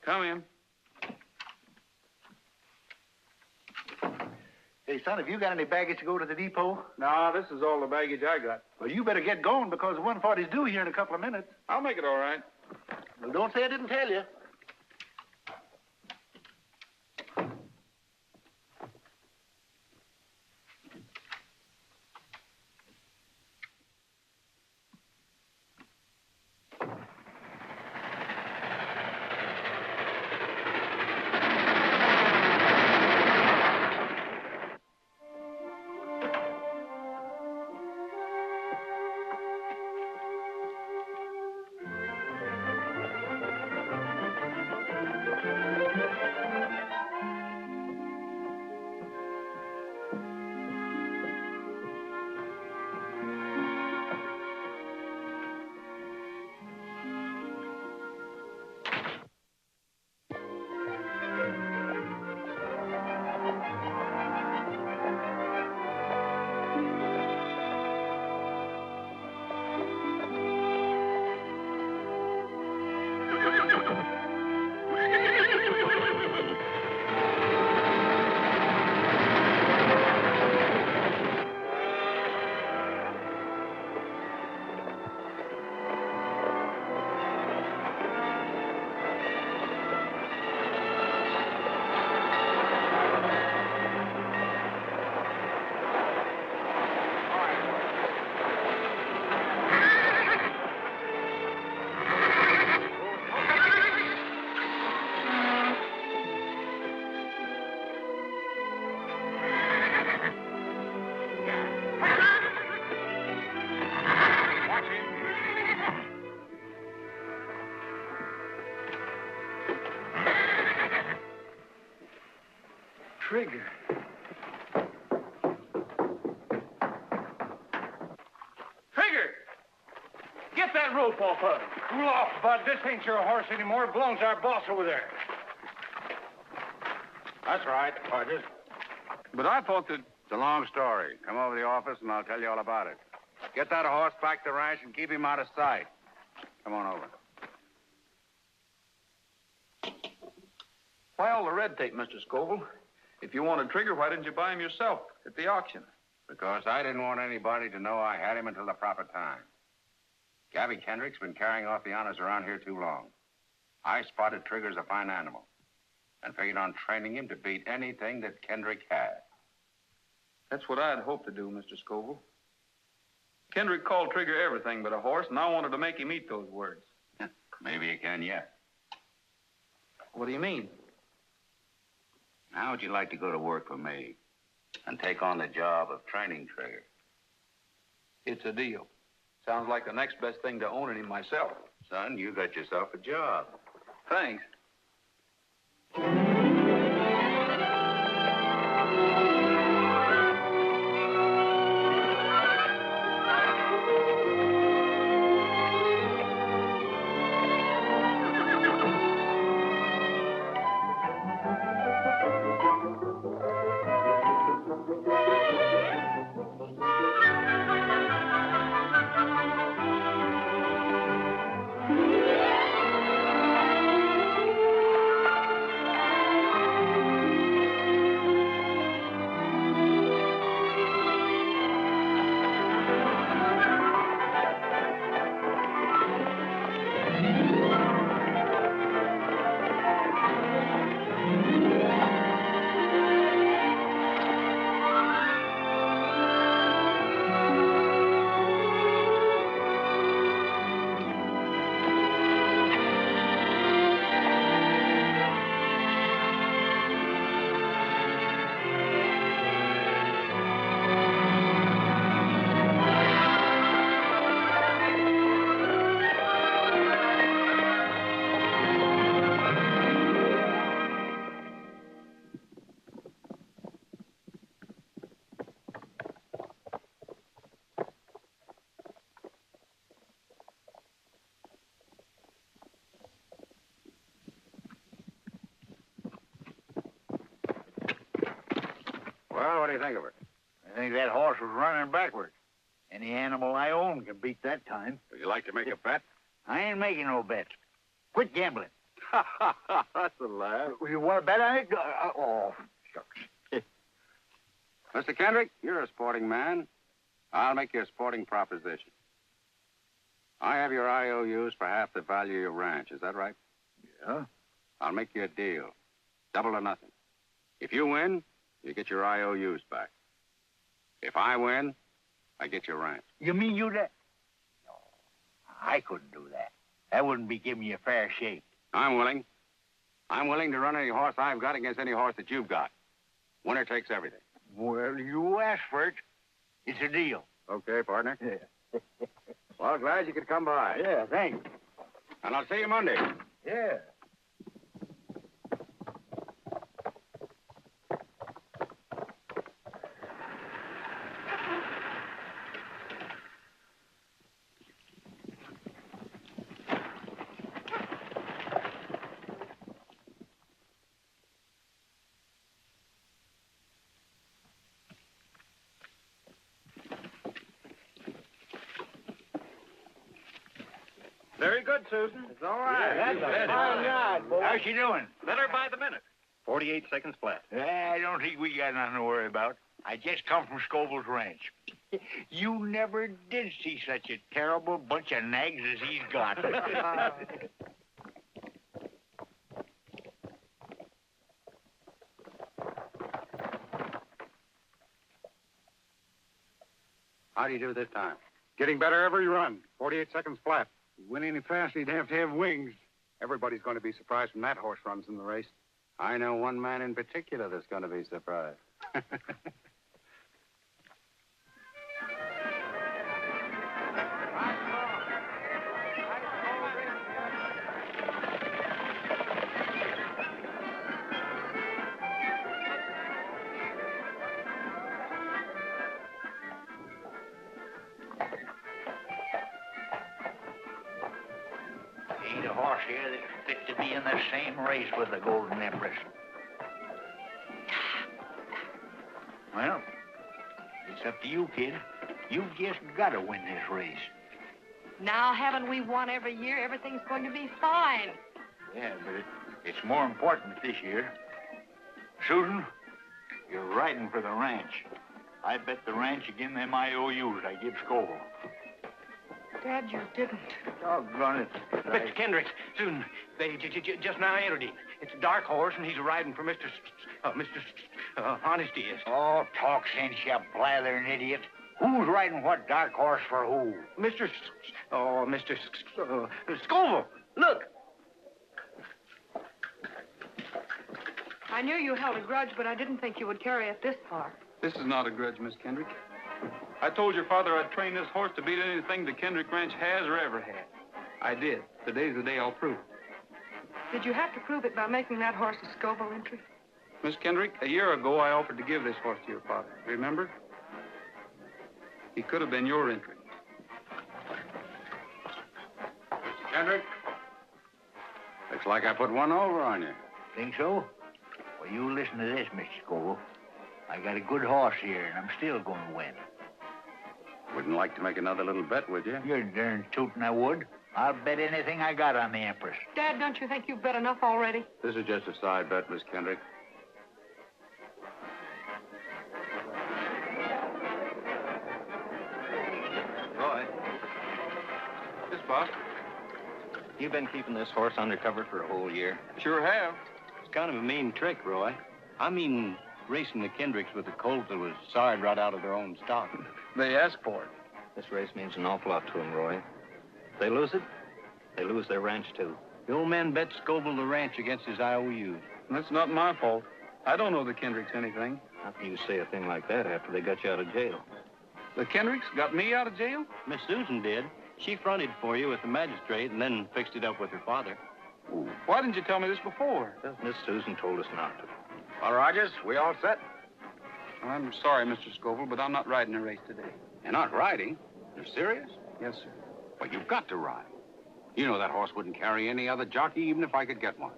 Come in. Hey, son, have you got any baggage to go to the depot? No, this is all the baggage I got. Well, you better get going because the 140's due here in a couple of minutes. I'll make it all right. Well, don't say I didn't tell you. Trigger. Trigger! Get that rope off of him. Cool off, Bud. This ain't your horse anymore. It belongs to our boss over there. That's right, Hodges. But I thought that... It's a long story. Come over to the office and I'll tell you all about it. Get that horse back to the ranch and keep him out of sight. Come on over. Why all the red tape, Mr. Scoville? If you wanted Trigger, why didn't you buy him yourself at the auction? Because I didn't want anybody to know I had him until the proper time. Gabby Kendrick's been carrying off the honors around here too long. I spotted Trigger as a fine animal and figured on training him to beat anything that Kendrick had. That's what I'd hoped to do, Mr. Scoville. Kendrick called Trigger everything but a horse, and I wanted to make him eat those words. Maybe you can yet. What do you mean? How would you like to go to work for me and take on the job of training Trigger? It's a deal. Sounds like the next best thing to owning him myself. Son, you got yourself a job. Thanks. Well, what do you think of her? I think that horse was running backwards. Any animal I own can beat that time. Would you like to make a bet? I ain't making no bets. Quit gambling. That's a laugh. You want to bet on it? Oh, shucks. Mr. Kendrick, you're a sporting man. I'll make you a sporting proposition. I have your IOUs for half the value of your ranch. Is that right? Yeah. I'll make you a deal. Double or nothing. If you win, you get your IOUs back. If I win, I get your ranch. You mean you that? No, I couldn't do that. That wouldn't be giving you a fair shake. I'm willing. I'm willing to run any horse I've got against any horse that you've got. Winner takes everything. Well, you asked for it. It's a deal. Okay, partner. Yeah. Well, glad you could come by. Yeah, thanks. And I'll see you Monday. Yeah. Very good, Susan. It's all right. Yeah, that's a fine ride, boy. How's she doing? Better by the minute. 48 seconds flat. I don't think we got nothing to worry about. I just come from Scoville's ranch. You never did see such a terrible bunch of nags as he's got. How do you do this time? Getting better every run. 48 seconds flat. To win any fast, he'd have to have wings. Everybody's going to be surprised when that horse runs in the race. I know one man in particular that's going to be surprised. horse here that's fit to be in the same race with the Golden Empress. Well, it's up to you, kid. You've just got to win this race. Now, haven't we won every year? Everything's going to be fine. Yeah, but it's more important this year. Susan, you're riding for the ranch. I bet the ranch again them IOUs I give Scoville. Dad, you didn't. Doggone it. Mr. Kendrick, Susan, they just now entered him. It's a dark horse, and he's riding for Mr. Honesty is. Oh, talk sense, you blathering idiot. Who's riding what dark horse for who? Mr. Scoville. Look. I knew you held a grudge, but I didn't think you would carry it this far. This is not a grudge, Miss Kendrick. I told your father I'd train this horse to beat anything the Kendrick Ranch has or ever had. I did. Today's the day I'll prove it. Did you have to prove it by making that horse a Scoville entry? Miss Kendrick, a year ago I offered to give this horse to your father. Remember? He could have been your entry. Mr. Kendrick, looks like I put one over on you. Think so? Well, you listen to this, Mr. Scoville. I got a good horse here, and I'm still going to win. Wouldn't like to make another little bet, would you? You're darn tootin' I would. I'll bet anything I got on the Empress. Dad, don't you think you've bet enough already? This is just a side bet, Miss Kendrick. Roy. Yes, boss. You've been keeping this horse undercover for a whole year. Sure have. It's kind of a mean trick, Roy. I mean, racing the Kendricks with a colt that was sawed right out of their own stock. They asked for it. This race means an awful lot to them, Roy. If they lose it, they lose their ranch, too. The old man bet Scoville the ranch against his IOUs. That's not my fault. I don't know the Kendricks anything. How can you say a thing like that after they got you out of jail? The Kendricks got me out of jail? Miss Susan did. She fronted for you with the magistrate and then fixed it up with her father. Ooh, why didn't you tell me this before? Well, Miss Susan told us not to. Well, Rogers, we all set? I'm sorry, Mr. Scoville, but I'm not riding a race today. You're not riding? You're serious? Yes, sir. Well, you've got to ride. You know that horse wouldn't carry any other jockey, even if I could get one.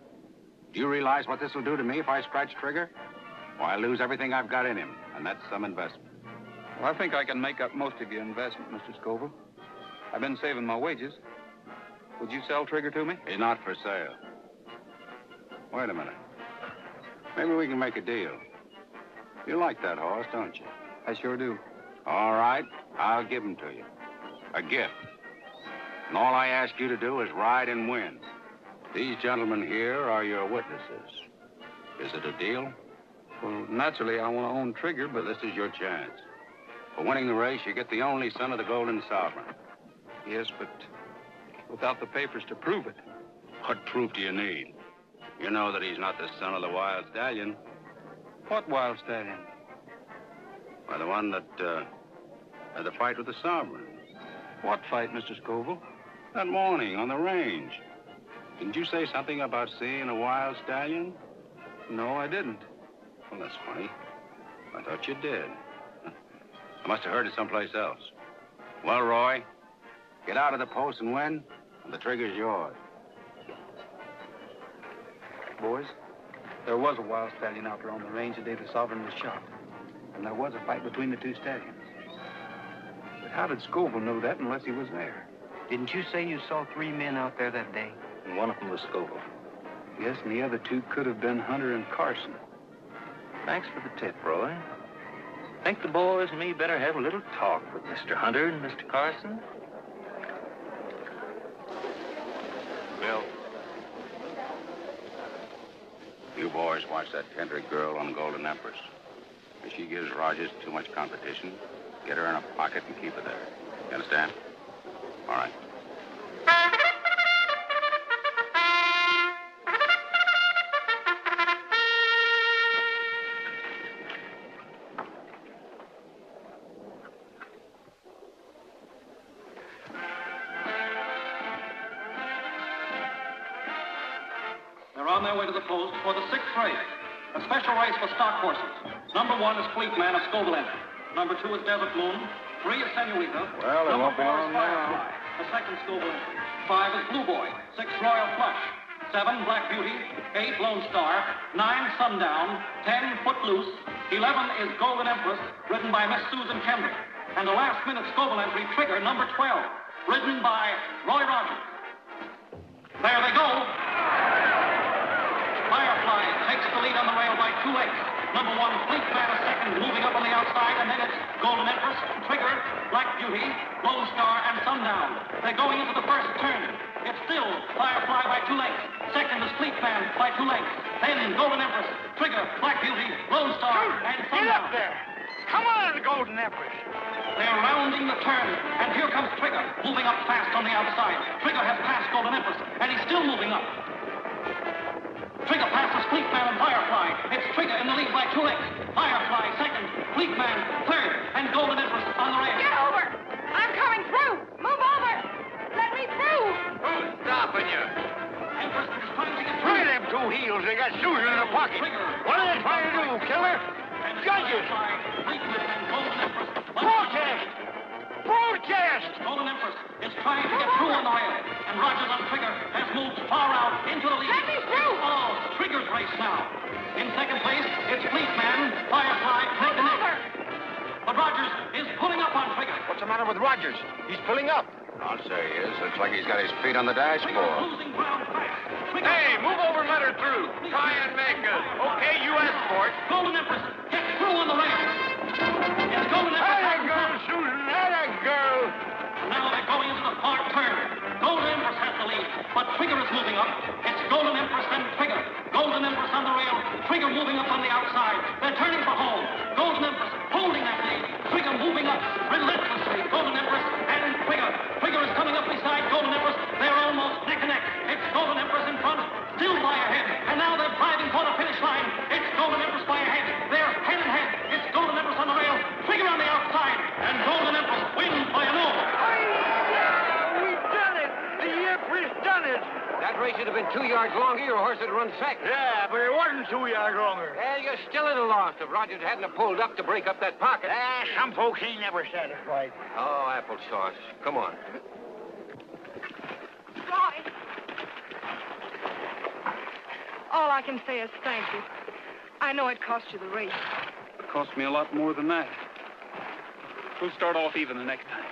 Do you realize what this will do to me if I scratch trigger? Why, I lose everything I've got in him, and that's some investment. Well, I think I can make up most of your investment, Mr. Scoville. I've been saving my wages. Would you sell Trigger to me? He's not for sale. Wait a minute. Maybe we can make a deal. You like that horse, don't you? I sure do. All right, I'll give him to you. A gift. And all I ask you to do is ride and win. These gentlemen here are your witnesses. Is it a deal? Well, naturally, I want to own Trigger, but this is your chance. For winning the race, you get the only son of the Golden Sovereign. Yes, but without the papers to prove it. What proof do you need? You know that he's not the son of the Wild Stallion. What Wild Stallion? Why, the one that had the fight with the Sovereign. What fight, Mr. Scoville? That morning on the range. Didn't you say something about seeing a Wild Stallion? No, I didn't. Well, that's funny. I thought you did. I must have heard it someplace else. Well, Roy, get out of the post and win, and the Trigger's yours. Boys, there was a Wild Stallion out there on the range the day the Sovereign was shot. And there was a fight between the two stallions. But how did Scoville know that unless he was there? Didn't you say you saw 3 men out there that day? And one of them was Scoville. Yes, and the other 2 could have been Hunter and Carson. Thanks for the tip, Roy. Think the boys and me better have a little talk with Mr. Hunter and Mr. Carson? Bill. You boys watch that Kendrick girl on Golden Empress. If she gives Rogers too much competition, get her in a pocket and keep her there. You understand? All right. They're on their way to the post for the 6th race. A special race for stock horses. Number 1 is Fleet Man of Scoville Entry. Number 2 is Desert Moon. 3 is Senorita. Well, it won't be long now. The second Scoville Entry. 5 is Blue Boy. 6, Royal Flush. 7, Black Beauty. 8, Lone Star. 9, Sundown. 10, Footloose. 11 is Golden Empress, ridden by Miss Susan Kendrick. And the last-minute Scoville entry, Trigger, number 12, ridden by Roy Rogers. There they go. Firefly takes the lead on the rail by 2 lengths. Number 1, Fleet Man a second, moving up on the outside, and then it's Golden Empress, Trigger, Black Beauty, Lone Star, and Sundown. They're going into the first turn. It's still Firefly by 2 lengths. Second is Fleet Man by 2 lengths. Then Golden Empress, Trigger, Black Beauty, Lone Star, and Sundown. Get up there! Come on, Golden Empress! They're rounding the turn, and here comes Trigger, moving up fast on the outside. Trigger has passed Golden Empress, and he's still moving up. Trigger passes Fleet Man and Firefly. It's Trigger in the lead by 2 lengths. Firefly second, Fleet Man third, and Golden Empress on the rail. Get over! I'm coming through! Move over! Let me through! Who's stopping you? Empress is trying to get Look through. at them 2 heels. They got Susan in their pocket. What are they trying to do, killer? Judges! Fleet Man and Golden Empress. Protest! Protest! Golden Empress is trying to get through on the rail, and Rogers on Trigger has moved far out into the lead. Let me through! Oh, Trigger's race now. In second place, it's Fleet Man, Firefly, neck to neck. But Rogers is pulling up on Trigger. What's the matter with Rogers? He's pulling up. I'll say he is. Looks like he's got his feet on the dashboard. Losing ground fast. Hey, move over and let her through. Try and make us. Okay, you escort. Golden Empress gets through on the rail. It's Golden Empress. Atta girl, Susan. Atta girl. Now they're going into the far turn. Golden Empress has the lead, but Trigger is moving up. It's Golden Empress and Trigger. Golden Empress on the rail. Trigger moving up on the outside. They're turning for home. Golden Empress holding that lead. Trigger moving up relentlessly. Golden Empress and Trigger. Trigger is coming up beside Golden Empress. They're almost neck and neck. It's Golden Empress in front, still by a head. And now they're driving for the finish line. It's Golden Empress by a head. They're head and head. It's Golden Empress on the rail. Trigger on the outside. And Golden Empress wins by a move. We've done it. The Empress done it. That race would have been 2 yards longer, your horse would have run second. Yeah, but it wasn't 2 yards longer. Well, you're still at a loss if Rogers hadn't have pulled up to break up that pocket. Some folks ain't never satisfied. Oh, applesauce. Come on. Roy! All I can say is thank you. I know it cost you the race. It cost me a lot more than that. We'll start off even the next time.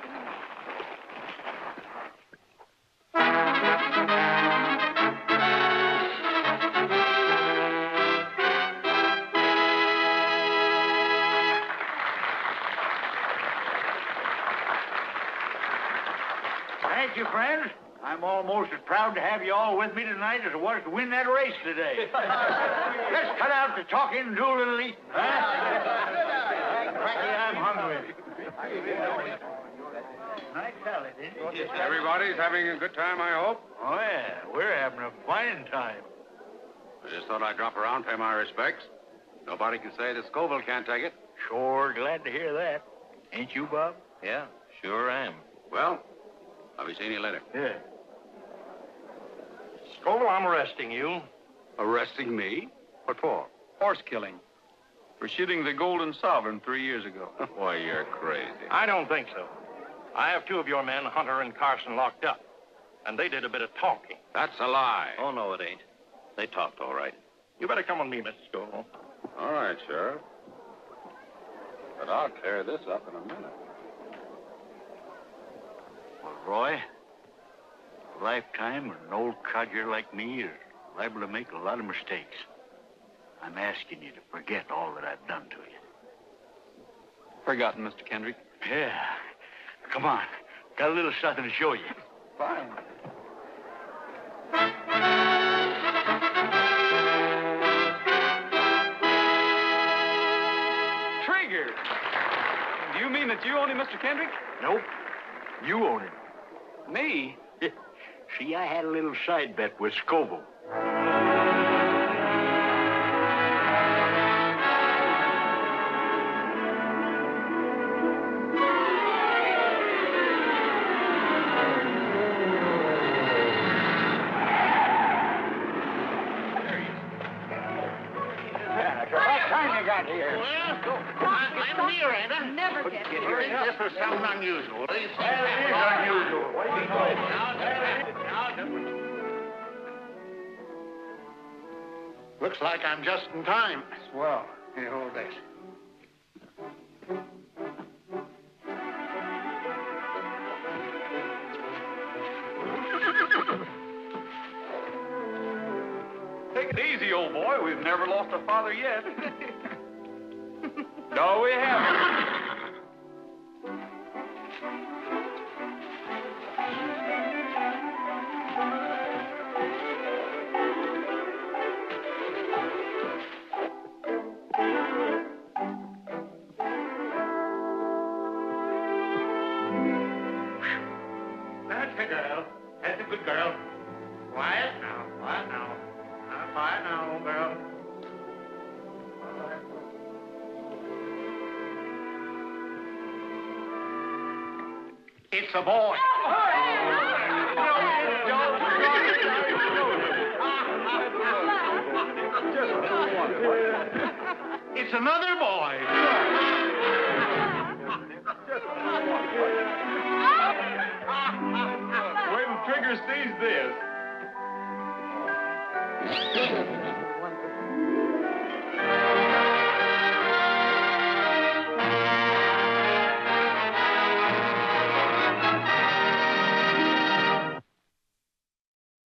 Thank you, friends. I'm almost as proud to have you all with me tonight as I was to win that race today. Let's cut out the talking and do a little eating, huh? Cracky, I'm hungry. Nice salad, isn't it? Everybody's having a good time, I hope. Oh, yeah. We're having a fine time. I just thought I'd drop around, pay my respects. Nobody can say that Scoville can't take it. Sure glad to hear that. Ain't you, Bob? Yeah, sure am. Well, I'll be seeing you later. Yeah. Scoville, I'm arresting you. Arresting me? What for? Horse killing. For shooting the Golden Sovereign 3 years ago. Why, you're crazy. I don't think so. I have 2 of your men, Hunter and Carson, locked up. And they did a bit of talking. That's a lie. Oh, no, it ain't. They talked all right. You better come with me, Mr. Scoville. All right, Sheriff. But I'll clear this up in a minute. Well, Roy, a lifetime an old codger like me is liable to make a lot of mistakes. I'm asking you to forget all that I've done to you. Forgotten, Mr. Kendrick. Yeah. Come on. Got a little something to show you. Fine. Trigger! Do you mean that you own him, Mr. Kendrick? Nope. You own him. Me? See, I had a little side bet with Scoville. finally got here. Well, I'm here, ain't I? Never get here. This was something unusual. It is unusual. Looks like I'm just in time. Well, here, hold this. Take it easy, old boy. We've never lost a father yet. No, we haven't. That's a girl. That's a good girl. Quiet now. Quiet now. Quiet now, old girl. It's a boy. It's another boy. Wait till Trigger sees this.